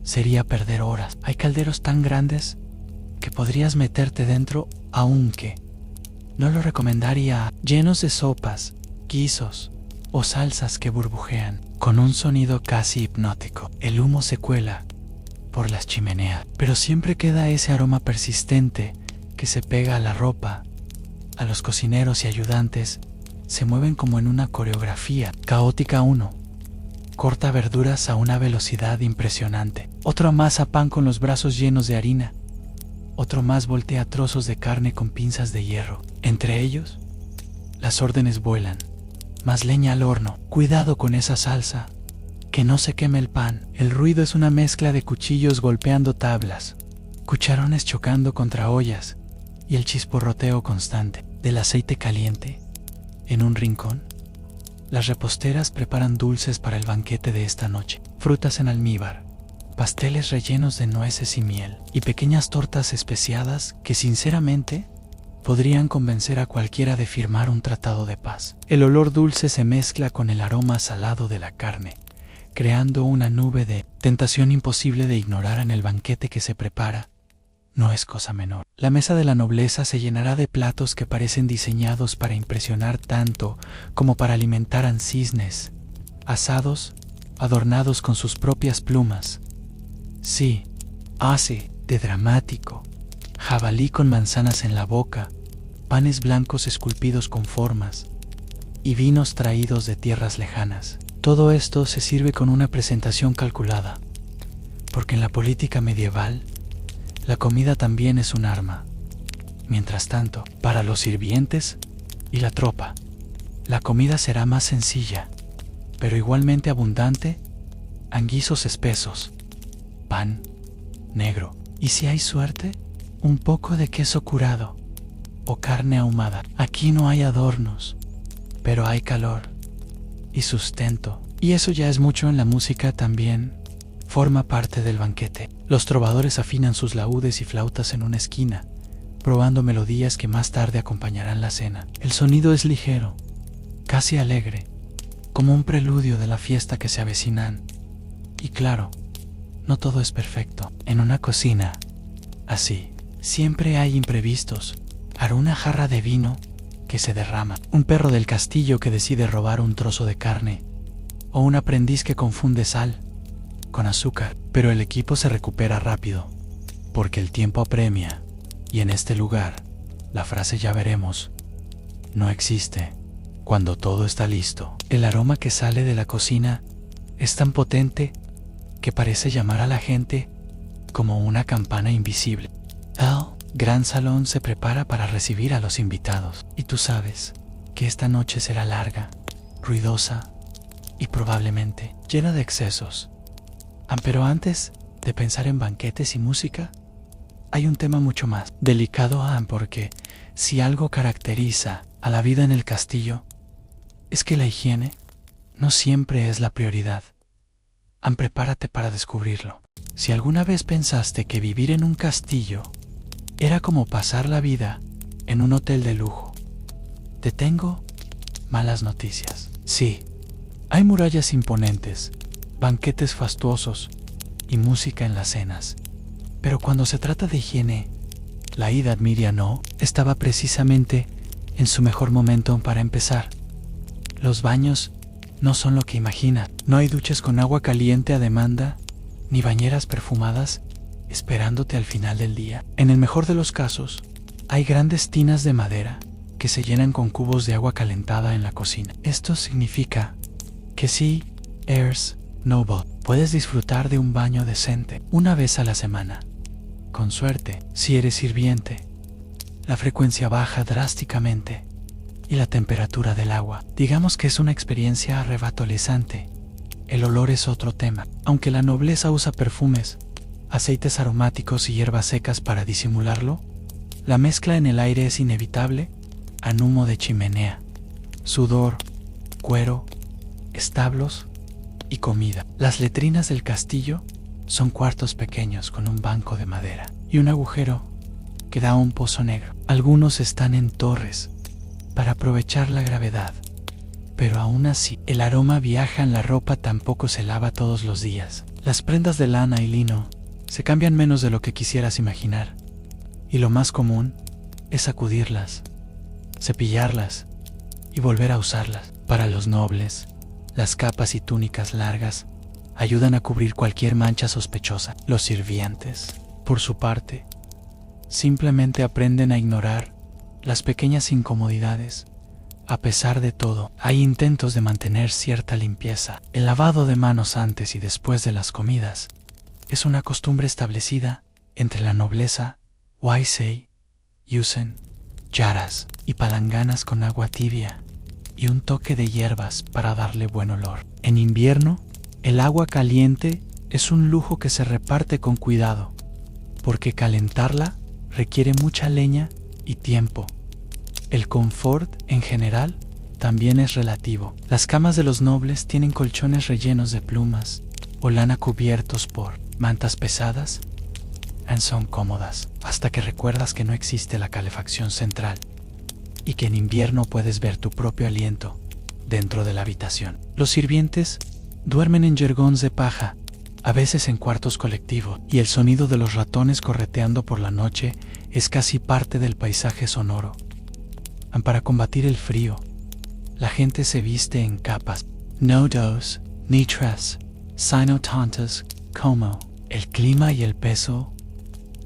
sería perder horas. Hay calderos tan grandes que podrías meterte dentro, aunque no lo recomendaría, llenos de sopas, guisos o salsas que burbujean con un sonido casi hipnótico. El humo se cuela por las chimeneas, pero siempre queda ese aroma persistente que se pega a la ropa. A los cocineros y ayudantes se mueven como en una coreografía caótica. Uno corta verduras a una velocidad impresionante, otro amasa pan con los brazos llenos de harina, otro más voltea trozos de carne con pinzas de hierro. Entre ellos, las órdenes vuelan: más leña al horno, cuidado con esa salsa, que no se queme el pan. El ruido es una mezcla de cuchillos golpeando tablas, cucharones chocando contra ollas y el chisporroteo constante del aceite caliente. En un rincón, las reposteras preparan dulces para el banquete de esta noche: frutas en almíbar, pasteles rellenos de nueces y miel, y pequeñas tortas especiadas que sinceramente podrían convencer a cualquiera de firmar un tratado de paz. El olor dulce se mezcla con el aroma salado de la carne, creando una nube de tentación imposible de ignorar en el banquete que se prepara. No es cosa menor. La mesa de la nobleza se llenará de platos que parecen diseñados para impresionar tanto como para alimentar a cisnes, asados, adornados con sus propias plumas. Sí, hace de dramático, jabalí con manzanas en la boca, panes blancos esculpidos con formas y vinos traídos de tierras lejanas. todo esto se sirve con una presentación calculada, porque en la política medieval, la comida también es un arma. Mientras tanto, para los sirvientes y la tropa, la comida será más sencilla, pero igualmente abundante, en guisos espesos, pan negro, y si hay suerte, un poco de queso curado o carne ahumada. Aquí no hay adornos, pero hay calor y sustento, y eso ya es mucho. En la música también forma parte del banquete. Los trovadores afinan sus laúdes y flautas en una esquina, probando melodías que más tarde acompañarán la cena. El sonido es ligero, casi alegre, como un preludio de la fiesta que se avecinan. Y claro, no todo es perfecto. En una cocina así, siempre hay imprevistos. Hará una jarra de vino que se derrama, un perro del castillo que decide robar un trozo de carne, o un aprendiz que confunde sal con azúcar. Pero el equipo se recupera rápido, porque el tiempo apremia, y en este lugar, la frase "ya veremos" no existe. Cuando todo está listo, el aroma que sale de la cocina es tan potente que parece llamar a la gente como una campana invisible. El gran salón se prepara para recibir a los invitados, y tú sabes que esta noche será larga, ruidosa y probablemente llena de excesos. Pero antes de pensar en banquetes y música, hay un tema mucho más delicado, porque si algo caracteriza a la vida en el castillo, es que la higiene no siempre es la prioridad. Prepárate para descubrirlo. Si alguna vez pensaste que vivir en un castillo era como pasar la vida en un hotel de lujo, te tengo malas noticias. Sí, hay murallas imponentes, banquetes fastuosos y música en las cenas. Pero cuando se trata de higiene, la Edad Media no estaba precisamente en su mejor momento. Para empezar, los baños no son lo que imaginas. No hay duchas con agua caliente a demanda, ni bañeras perfumadas esperándote al final del día. En el mejor de los casos, hay grandes tinas de madera que se llenan con cubos de agua calentada en la cocina. Esto significa que si eres noble, puedes disfrutar de un baño decente una vez a la semana. Con suerte, si eres sirviente, la frecuencia baja drásticamente y la temperatura del agua. Digamos que es una experiencia arrebatolizante. El olor es otro tema. Aunque la nobleza usa perfumes, aceites aromáticos y hierbas secas para disimularlo, la mezcla en el aire es inevitable. An humo de chimenea, sudor, cuero, establos y comida. Las letrinas del castillo son cuartos pequeños con un banco de madera y un agujero que da a un pozo negro. Algunos están en torres para aprovechar la gravedad, pero aún así el aroma viaja en la ropa. Tampoco se lava todos los días. Las prendas de lana y lino se cambian menos de lo que quisieras imaginar, y lo más común es sacudirlas, cepillarlas y volver a usarlas. Para los nobles, las capas y túnicas largas ayudan a cubrir cualquier mancha sospechosa. Los sirvientes, por su parte, simplemente aprenden a ignorar las pequeñas incomodidades. A pesar de todo, hay intentos de mantener cierta limpieza. El lavado de manos antes y después de las comidas es una costumbre establecida entre la nobleza. Waisei usan jarras y palanganas con agua tibia y un toque de hierbas para darle buen olor. En invierno, el agua caliente es un lujo que se reparte con cuidado, porque calentarla requiere mucha leña y tiempo. El confort, en general, también es relativo. Las camas de los nobles tienen colchones rellenos de plumas o lana cubiertos por mantas pesadas. Son cómodas hasta que recuerdas que no existe la calefacción central y que en invierno puedes ver tu propio aliento dentro de la habitación. Los sirvientes duermen en jergons de paja, a veces en cuartos colectivos, y el sonido de los ratones correteando por la noche es casi parte del paisaje sonoro. Para combatir el frío, la gente se viste en capas. No dos, ni tres, sino tantas como el clima y el peso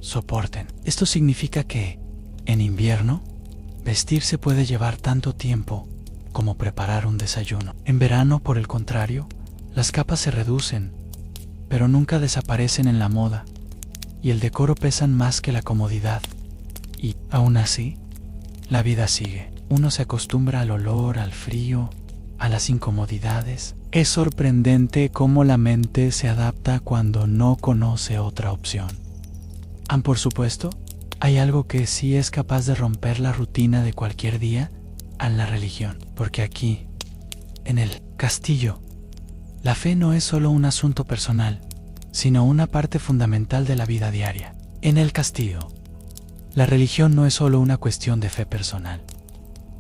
soporten. Esto significa que, en invierno, vestirse puede llevar tanto tiempo como preparar un desayuno. En verano, por el contrario, las capas se reducen, pero nunca desaparecen en la moda, y el decoro pesan más que la comodidad. Y, aún así, la vida sigue. Uno se acostumbra al olor, al frío, a las incomodidades. Es sorprendente cómo la mente se adapta cuando no conoce otra opción. Por supuesto, hay algo que sí es capaz de romper la rutina de cualquier día: a la religión. Porque aquí, en el castillo, la fe no es solo un asunto personal, sino una parte fundamental de la vida diaria. En el castillo, la religión no es solo una cuestión de fe personal.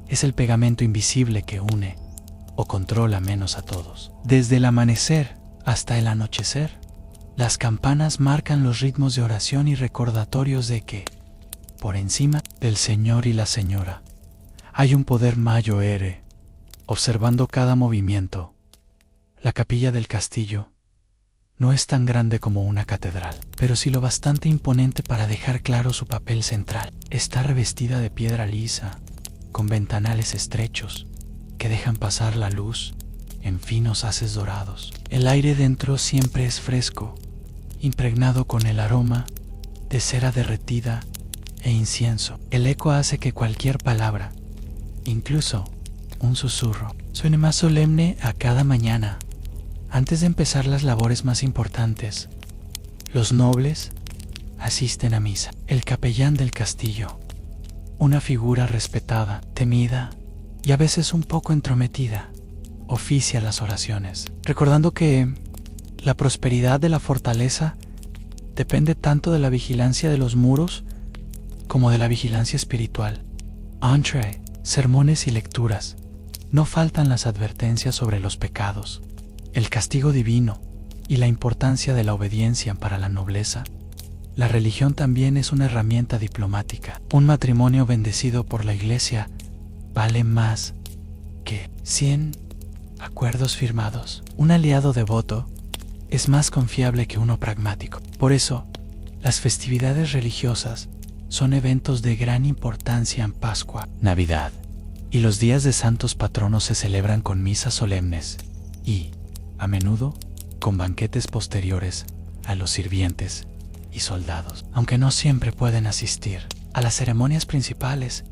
Es el pegamento invisible que une o controla menos a todos. Desde el amanecer hasta el anochecer, las campanas marcan los ritmos de oración y recordatorios de que, por encima del Señor y la Señora, hay un poder mayor, observando cada movimiento. La capilla del castillo no es tan grande como una catedral, pero sí lo bastante imponente para dejar claro su papel central. Está revestida de piedra lisa, con ventanales estrechos que dejan pasar la luz en finos haces dorados. El aire dentro siempre es fresco, impregnado con el aroma de cera derretida e incienso. El eco hace que cualquier palabra, incluso un susurro, suene más solemne a cada mañana. Antes de empezar las labores más importantes, los nobles asisten a misa. El capellán del castillo, una figura respetada, temida y a veces un poco entrometida, oficia las oraciones, recordando que la prosperidad de la fortaleza depende tanto de la vigilancia de los muros como de la vigilancia espiritual. Entre sermones y lecturas, no faltan las advertencias sobre los pecados, el castigo divino y la importancia de la obediencia para la nobleza. La religión también es una herramienta diplomática. Un matrimonio bendecido por la Iglesia vale más que 100 acuerdos firmados. Un aliado devoto es más confiable que uno pragmático. Por eso, las festividades religiosas son eventos de gran importancia en Pascua, Navidad y los días de santos patronos. Se celebran con misas solemnes y, a menudo, con banquetes posteriores a los sirvientes y soldados. Aunque no siempre pueden asistir a las ceremonias principales,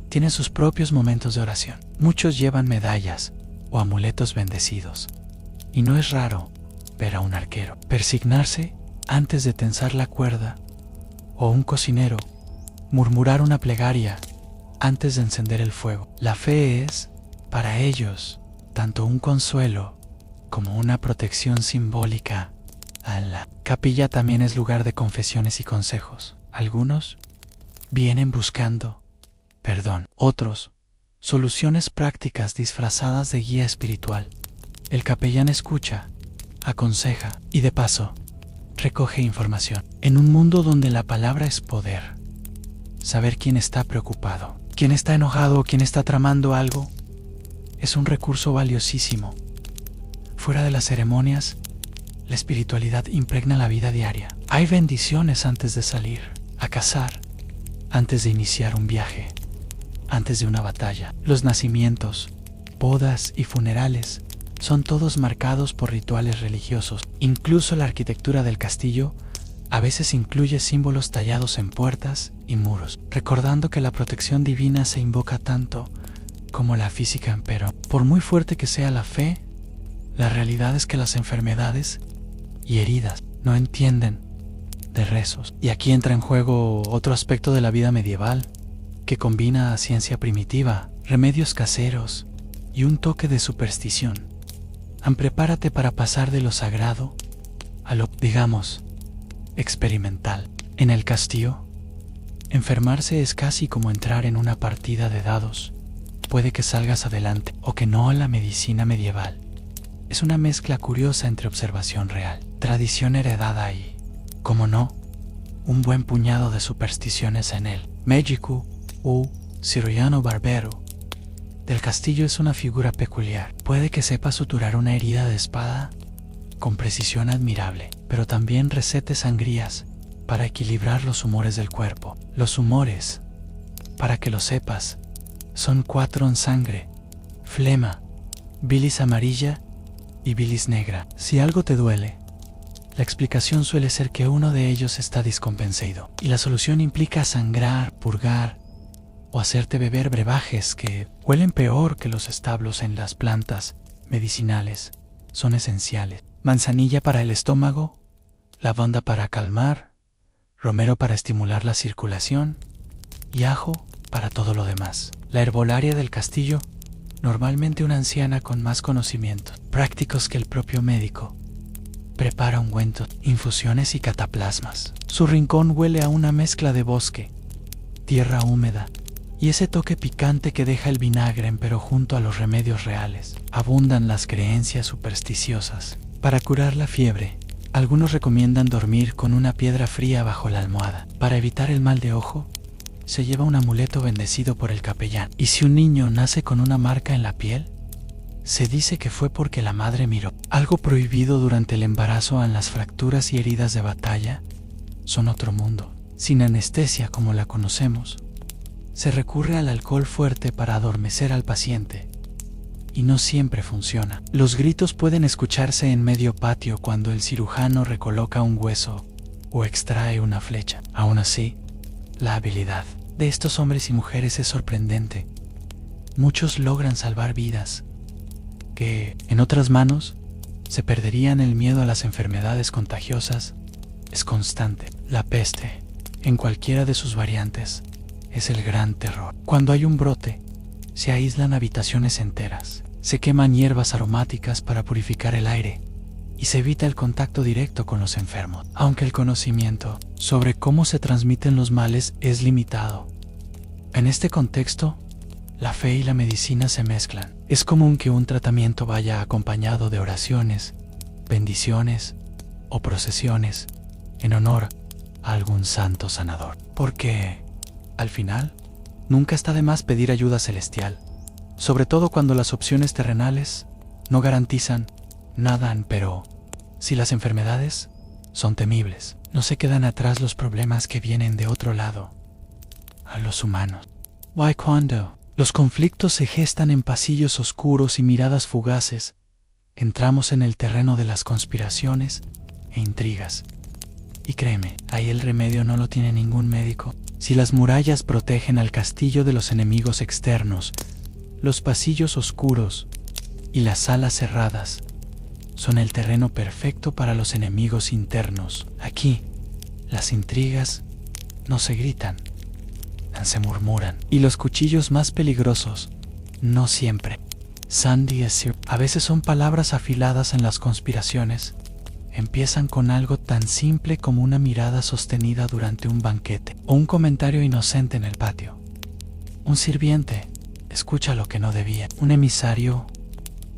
tienen sus propios momentos de oración. Muchos llevan medallas o amuletos bendecidos, y no es raro ver a un arquero persignarse antes de tensar la cuerda, o un cocinero murmurar una plegaria antes de encender el fuego. La fe es, para ellos, tanto un consuelo como una protección simbólica. La capilla también es lugar de confesiones y consejos. Algunos vienen buscando perdón, otros soluciones prácticas disfrazadas de guía espiritual. El capellán escucha, aconseja y, de paso, recoge información. En un mundo donde la palabra es poder, saber quién está preocupado, quién está enojado o quién está tramando algo es un recurso valiosísimo. Fuera de las ceremonias, la espiritualidad impregna la vida diaria. Hay bendiciones antes de salir a cazar, antes de iniciar un viaje, antes de una batalla. Los nacimientos, bodas y funerales son todos marcados por rituales religiosos. Incluso la arquitectura del castillo a veces incluye símbolos tallados en puertas y muros, recordando que la protección divina se invoca tanto como la física. Pero, por muy fuerte que sea la fe, la realidad es que las enfermedades y heridas no entienden de rezos. Y aquí entra en juego otro aspecto de la vida medieval, que combina ciencia primitiva, remedios caseros y un toque de superstición. Prepárate para pasar de lo sagrado a lo, digamos, experimental. En el castillo, enfermarse es casi como entrar en una partida de dados. Puede que salgas adelante o que no. La medicina medieval es una mezcla curiosa entre observación real, tradición heredada y, como no, un buen puñado de supersticiones en él. Médico o cirujano barbero del castillo es una figura peculiar. Puede que sepa suturar una herida de espada con precisión admirable, pero también recete sangrías para equilibrar los humores del cuerpo. Los humores, para que lo sepas, son 4 en sangre: flema, bilis amarilla y bilis negra. Si algo te duele, la explicación suele ser que uno de ellos está descompensado, y la solución implica sangrar, purgar o hacerte beber brebajes que huelen peor que los establos en las plantas medicinales. Son esenciales. Manzanilla para el estómago, lavanda para calmar, romero para estimular la circulación y ajo para todo lo demás. La herbolaria del castillo, normalmente una anciana con más conocimientos prácticos que el propio médico, prepara ungüentos, infusiones y cataplasmas. Su rincón huele a una mezcla de bosque, tierra húmeda y ese toque picante que deja el vinagre, pero junto a los remedios reales abundan las creencias supersticiosas. Para curar la fiebre, algunos recomiendan dormir con una piedra fría bajo la almohada. Para evitar el mal de ojo, se lleva un amuleto bendecido por el capellán. Y si un niño nace con una marca en la piel, se dice que fue porque la madre miró. Algo prohibido durante el embarazo en las fracturas y heridas de batalla son otro mundo. Sin anestesia como la conocemos, se recurre al alcohol fuerte para adormecer al paciente, y no siempre funciona. Los gritos pueden escucharse en medio patio cuando el cirujano recoloca un hueso o extrae una flecha. Aún así, la habilidad de estos hombres y mujeres es sorprendente. Muchos logran salvar vidas que, en otras manos, se perderían. El miedo a las enfermedades contagiosas es constante. La peste, en cualquiera de sus variantes, es el gran terror. Cuando hay un brote, se aíslan habitaciones enteras, se queman hierbas aromáticas para purificar el aire y se evita el contacto directo con los enfermos. Aunque el conocimiento sobre cómo se transmiten los males es limitado, en este contexto, la fe y la medicina se mezclan. Es común que un tratamiento vaya acompañado de oraciones, bendiciones o procesiones en honor a algún santo sanador. Porque, al final, nunca está de más pedir ayuda celestial, sobre todo cuando las opciones terrenales no garantizan nada. Pero si las enfermedades son temibles, no se quedan atrás los problemas que vienen de otro lado, a los humanos. Cuando los conflictos se gestan en pasillos oscuros y miradas fugaces, entramos en el terreno de las conspiraciones e intrigas. Y créeme, ahí el remedio no lo tiene ningún médico. Si las murallas protegen al castillo de los enemigos externos, los pasillos oscuros y las salas cerradas son el terreno perfecto para los enemigos internos. Aquí, las intrigas no se gritan, se murmuran. Y los cuchillos más peligrosos, no siempre. Sandy es cierto. A veces son palabras afiladas en las conspiraciones. Empiezan con algo tan simple como una mirada sostenida durante un banquete o un comentario inocente en el patio. Un sirviente escucha lo que no debía. Un emisario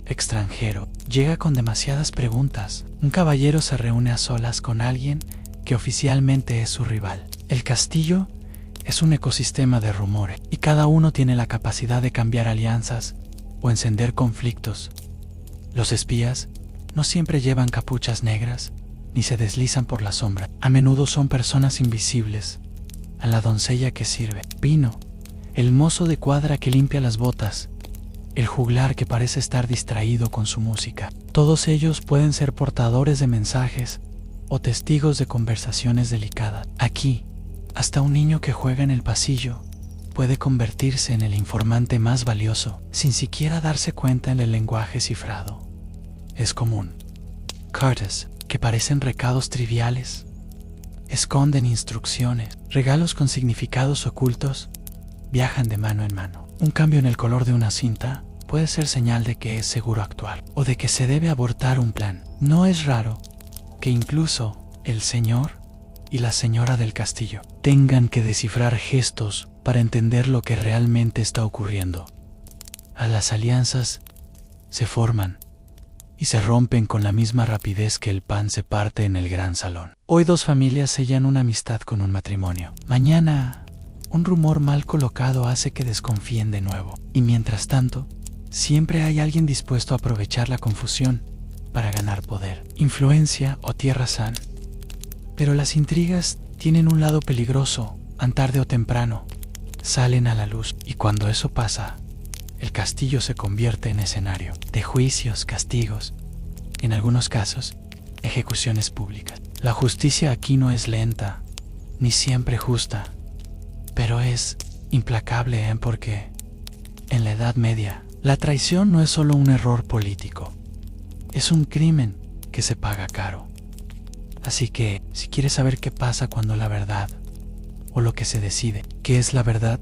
extranjero llega con demasiadas preguntas. Un caballero se reúne a solas con alguien que oficialmente es su rival. El castillo es un ecosistema de rumores y cada uno tiene la capacidad de cambiar alianzas o encender conflictos. Los espías no siempre llevan capuchas negras ni se deslizan por la sombra. A menudo son personas invisibles. A la doncella que sirve vino, el mozo de cuadra que limpia las botas, el juglar que parece estar distraído con su música. Todos ellos pueden ser portadores de mensajes o testigos de conversaciones delicadas. Aquí, hasta un niño que juega en el pasillo puede convertirse en el informante más valioso sin siquiera darse cuenta en el lenguaje cifrado. Es común. Cartas que parecen recados triviales esconden instrucciones. Regalos con significados ocultos viajan de mano en mano. Un cambio en el color de una cinta puede ser señal de que es seguro actuar o de que se debe abortar un plan. No es raro que incluso el señor y la señora del castillo tengan que descifrar gestos para entender lo que realmente está ocurriendo. A las alianzas se forman y se rompen con la misma rapidez que el pan se parte en el gran salón. Hoy dos familias sellan una amistad con un matrimonio. Mañana, un rumor mal colocado hace que desconfíen de nuevo. Y mientras tanto, siempre hay alguien dispuesto a aprovechar la confusión para ganar poder, influencia o tierra sana. Pero las intrigas tienen un lado peligroso. Tarde o temprano, salen a la luz. Y cuando eso pasa, el castillo se convierte en escenario de juicios, castigos, en algunos casos, ejecuciones públicas. La justicia aquí no es lenta, ni siempre justa, pero es implacable, porque en la Edad Media, la traición no es solo un error político, es un crimen que se paga caro. Así que, si quieres saber qué pasa cuando la verdad, o lo que se decide, qué es la verdad,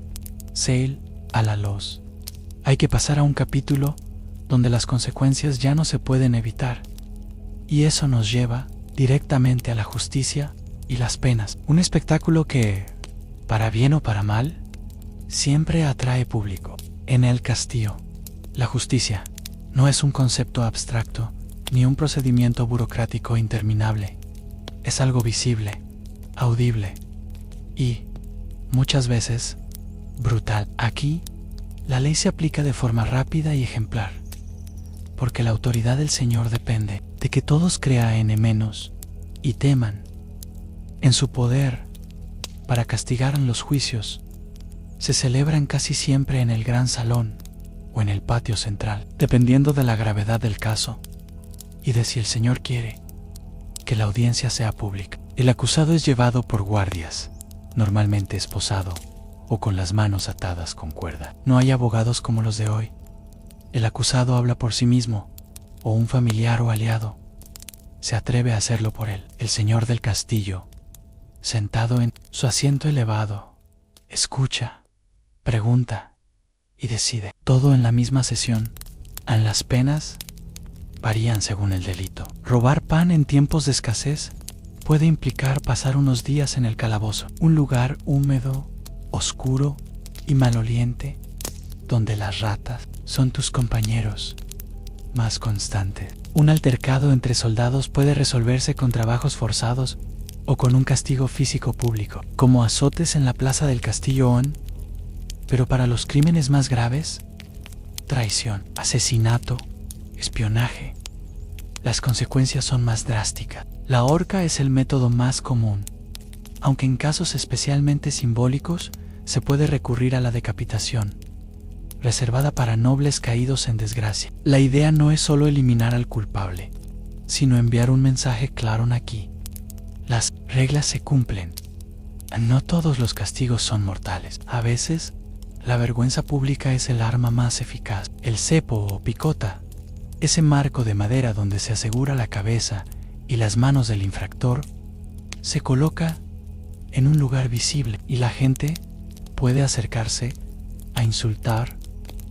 Sail a la Luz, hay que pasar a un capítulo donde las consecuencias ya no se pueden evitar, y eso nos lleva directamente a la justicia y las penas. Un espectáculo que, para bien o para mal, siempre atrae público. En El Castillo, la justicia no es un concepto abstracto ni un procedimiento burocrático interminable. Es algo visible, audible y, muchas veces, brutal. Aquí, la ley se aplica de forma rápida y ejemplar, porque la autoridad del Señor depende de que todos crean en menos y teman en su poder para castigar en los juicios. Se celebran casi siempre en el gran salón o en el patio central, dependiendo de la gravedad del caso y de si el Señor quiere que la audiencia sea pública. El acusado es llevado por guardias, normalmente esposado o con las manos atadas con cuerda. No hay abogados como los de hoy. El acusado habla por sí mismo, o un familiar o aliado se atreve a hacerlo por él. El señor del castillo, sentado en su asiento elevado, escucha, pregunta y decide. Todo en la misma sesión. Las penas varían según el delito. Robar pan en tiempos de escasez puede implicar pasar unos días en el calabozo, un lugar húmedo, oscuro y maloliente, donde las ratas son tus compañeros más constantes. Un altercado entre soldados puede resolverse con trabajos forzados o con un castigo físico público, como azotes en la plaza del Castillo On, pero para los crímenes más graves, traición, asesinato, espionaje, las consecuencias son más drásticas. La horca es el método más común, aunque en casos especialmente simbólicos se puede recurrir a la decapitación, reservada para nobles caídos en desgracia. La idea no es solo eliminar al culpable, sino enviar un mensaje claro aquí. Las reglas se cumplen. No todos los castigos son mortales. A veces, la vergüenza pública es el arma más eficaz. El cepo o picota, ese marco de madera donde se asegura la cabeza y las manos del infractor, se coloca en un lugar visible y la gente puede acercarse a insultar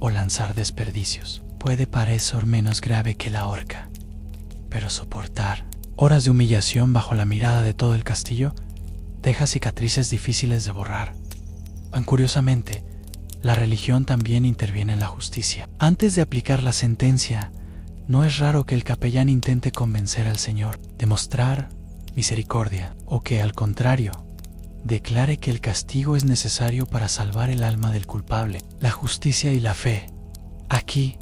o lanzar desperdicios. Puede parecer menos grave que la horca, pero soportar horas de humillación bajo la mirada de todo el castillo deja cicatrices difíciles de borrar. Curiosamente, la religión también interviene en la justicia. Antes de aplicar la sentencia, no es raro que el capellán intente convencer al Señor, demostrar misericordia, o que, al contrario, declare que el castigo es necesario para salvar el alma del culpable. La justicia y la fe, aquí,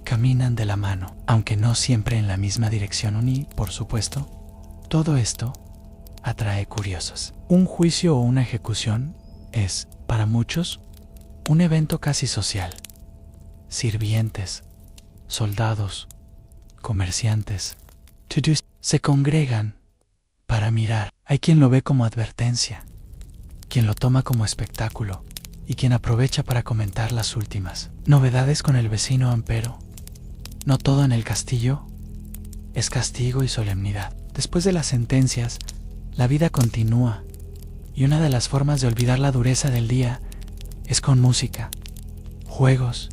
caminan de la mano, aunque no siempre en la misma dirección y, por supuesto, todo esto atrae curiosos. Un juicio o una ejecución es, para muchos, un evento casi social. Sirvientes, soldados, comerciantes, se congregan para mirar. Hay quien lo ve como advertencia, quien lo toma como espectáculo y quien aprovecha para comentar las últimas novedades con el vecino ampero. No todo en el castillo es castigo y solemnidad. Después de las sentencias, la vida continúa, y una de las formas de olvidar la dureza del día es con música, juegos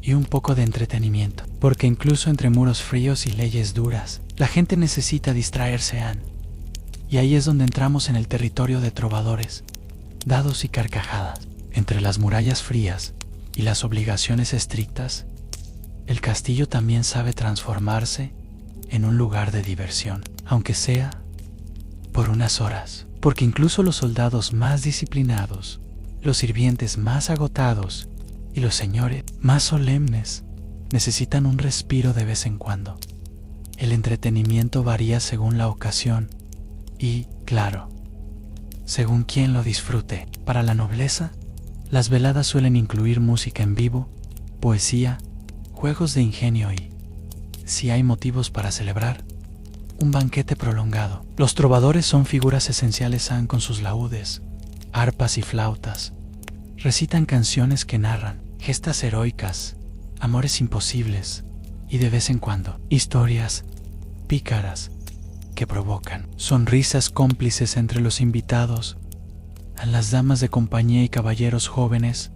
y un poco de entretenimiento. Porque incluso entre muros fríos y leyes duras, la gente necesita distraerse. Y ahí es donde entramos en el territorio de trovadores, dados y carcajadas. Entre las murallas frías y las obligaciones estrictas, el castillo también sabe transformarse en un lugar de diversión, aunque sea por unas horas. Porque incluso los soldados más disciplinados, los sirvientes más agotados y los señores más solemnes necesitan un respiro de vez en cuando. El entretenimiento varía según la ocasión y, claro, según quien lo disfrute. Para la nobleza, las veladas suelen incluir música en vivo, poesía, juegos de ingenio y, si hay motivos para celebrar, un banquete prolongado. Los trovadores son figuras esenciales con sus laúdes, arpas y flautas. Recitan canciones que narran gestas heroicas, amores imposibles y de vez en cuando historias pícaras que provocan sonrisas cómplices entre los invitados. Las damas de compañía y caballeros jóvenes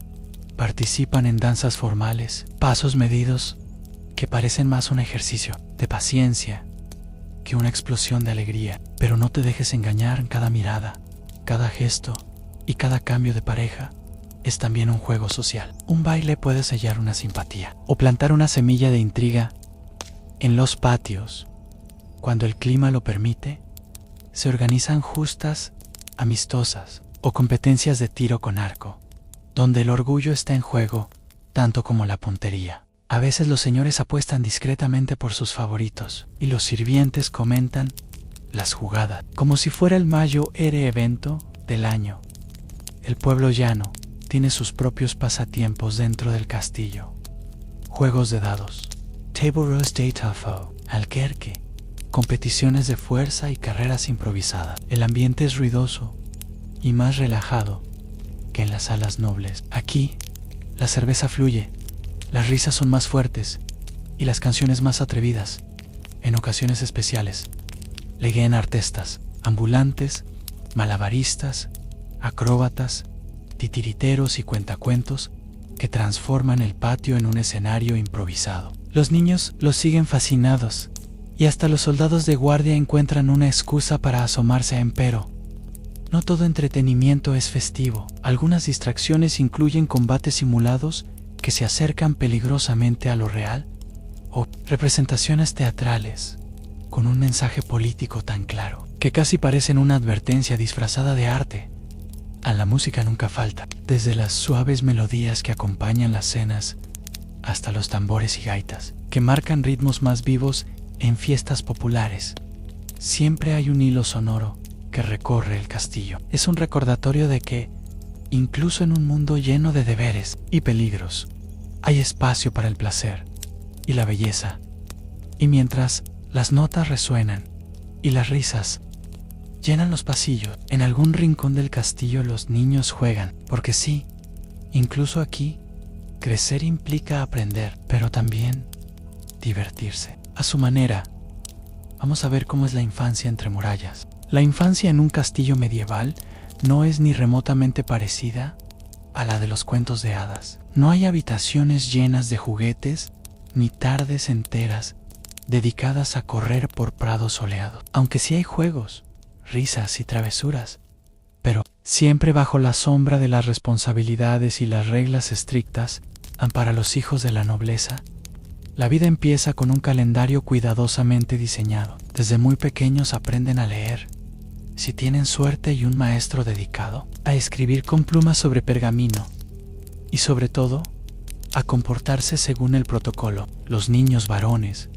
participan en danzas formales, pasos medidos que parecen más un ejercicio de paciencia que una explosión de alegría. Pero no te dejes engañar, cada mirada, cada gesto y cada cambio de pareja es también un juego social. Un baile puede sellar una simpatía o plantar una semilla de intriga. En los patios, cuando el clima lo permite, se organizan justas amistosas o competencias de tiro con arco, donde el orgullo está en juego tanto como la puntería. A veces los señores apuestan discretamente por sus favoritos y los sirvientes comentan las jugadas como si fuera el mayor evento del año. El pueblo llano tiene sus propios pasatiempos dentro del castillo. Juegos de dados, table roast de tafo, alquerque, competiciones de fuerza y carreras improvisadas. El ambiente es ruidoso y más relajado que en las salas nobles. Aquí, la cerveza fluye, las risas son más fuertes y las canciones más atrevidas. En ocasiones especiales, leguen artistas, ambulantes, malabaristas, acróbatas, titiriteros y cuentacuentos que transforman el patio en un escenario improvisado. Los niños los siguen fascinados y hasta los soldados de guardia encuentran una excusa para asomarse a empero. No todo entretenimiento es festivo. Algunas distracciones incluyen combates simulados que se acercan peligrosamente a lo real o representaciones teatrales con un mensaje político tan claro que casi parecen una advertencia disfrazada de arte. A la música nunca falta, desde las suaves melodías que acompañan las cenas hasta los tambores y gaitas que marcan ritmos más vivos en fiestas populares. Siempre hay un hilo sonoro que recorre el castillo. Es un recordatorio de que, incluso en un mundo lleno de deberes y peligros, hay espacio para el placer y la belleza. Y mientras las notas resuenan y las risas llenan los pasillos, en algún rincón del castillo los niños juegan, porque sí, incluso aquí, crecer implica aprender, pero también divertirse. A su manera, vamos a ver cómo es la infancia entre murallas. La infancia en un castillo medieval no es ni remotamente parecida a la de los cuentos de hadas. No hay habitaciones llenas de juguetes, ni tardes enteras dedicadas a correr por prados soleados. Aunque sí hay juegos, risas y travesuras, pero siempre bajo la sombra de las responsabilidades y las reglas estrictas para los hijos de la nobleza. La vida empieza con un calendario cuidadosamente diseñado. Desde muy pequeños aprenden a leer, si tienen suerte, y un maestro dedicado a escribir con pluma sobre pergamino y sobre todo a comportarse según el protocolo. Los niños varones,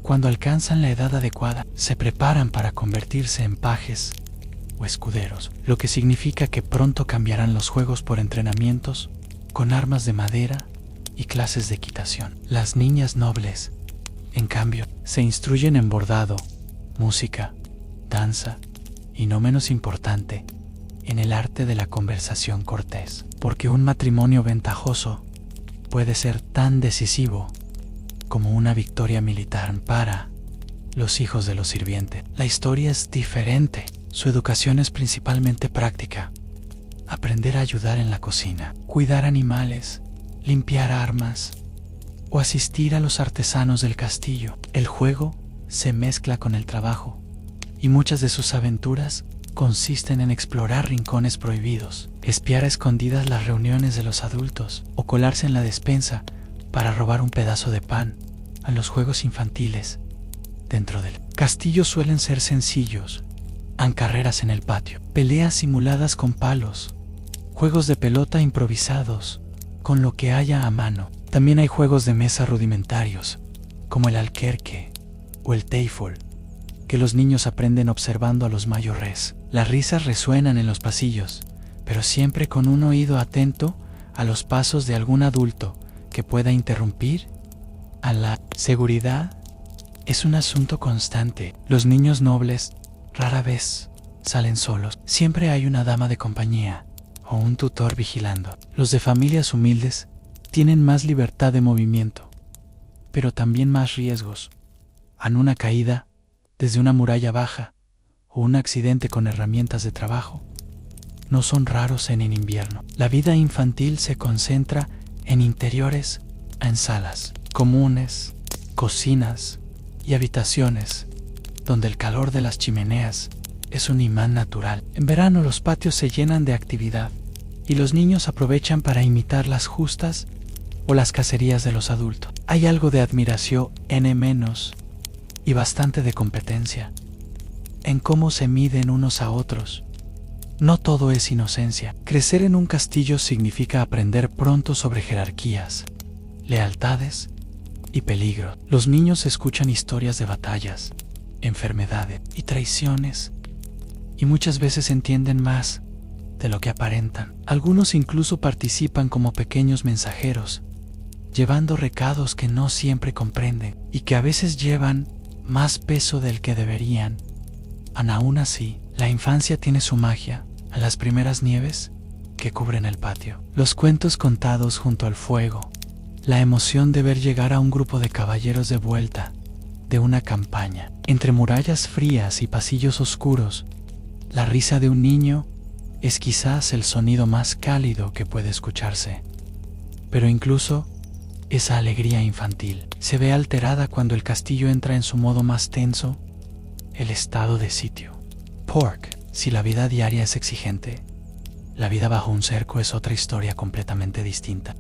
cuando alcanzan la edad adecuada, se preparan para convertirse en pajes o escuderos, lo que significa que pronto cambiarán los juegos por entrenamientos con armas de madera y clases de equitación. Las niñas nobles, en cambio, se instruyen en bordado, música, danza y, no menos importante, en el arte de la conversación cortés, porque un matrimonio ventajoso puede ser tan decisivo como una victoria militar para los hijos de los sirvientes. La historia es diferente. Su educación es principalmente práctica. Aprender a ayudar en la cocina, cuidar animales, limpiar armas o asistir a los artesanos del castillo. El juego se mezcla con el trabajo y muchas de sus aventuras consisten en explorar rincones prohibidos, espiar a escondidas las reuniones de los adultos o colarse en la despensa para robar un pedazo de pan. A los juegos infantiles dentro del castillo suelen ser sencillos. Han carreras en el patio, peleas simuladas con palos, juegos de pelota improvisados con lo que haya a mano. También hay juegos de mesa rudimentarios, como el alquerque o el teifol, que los niños aprenden observando a los mayores. Las risas resuenan en los pasillos, pero siempre con un oído atento a los pasos de algún adulto que pueda interrumpir a la seguridad es un asunto constante. Los niños nobles rara vez salen solos. Siempre hay una dama de compañía o un tutor vigilando. Los de familias humildes tienen más libertad de movimiento, pero también más riesgos. En una caída desde una muralla baja o un accidente con herramientas de trabajo no son raros en invierno. La vida infantil se concentra en interiores, en salas comunes, cocinas y habitaciones, donde el calor de las chimeneas es un imán natural. En verano los patios se llenan de actividad y los niños aprovechan para imitar las justas o las cacerías de los adultos. Hay algo de admiración menos y bastante de competencia en cómo se miden unos a otros. No todo es inocencia. Crecer en un castillo significa aprender pronto sobre jerarquías, lealtades y peligro. Los niños escuchan historias de batallas, enfermedades y traiciones, y muchas veces entienden más de lo que aparentan. Algunos incluso participan como pequeños mensajeros, llevando recados que no siempre comprenden y que a veces llevan más peso del que deberían. Aún así, la infancia tiene su magia. A las primeras nieves que cubren el patio, los cuentos contados junto al fuego, la emoción de ver llegar a un grupo de caballeros de vuelta de una campaña, entre murallas frías y pasillos oscuros, la risa de un niño es quizás el sonido más cálido que puede escucharse. Pero incluso esa alegría infantil se ve alterada cuando el castillo entra en su modo más tenso, el estado de sitio. Pork. Si la vida diaria es exigente, la vida bajo un cerco es otra historia completamente distinta.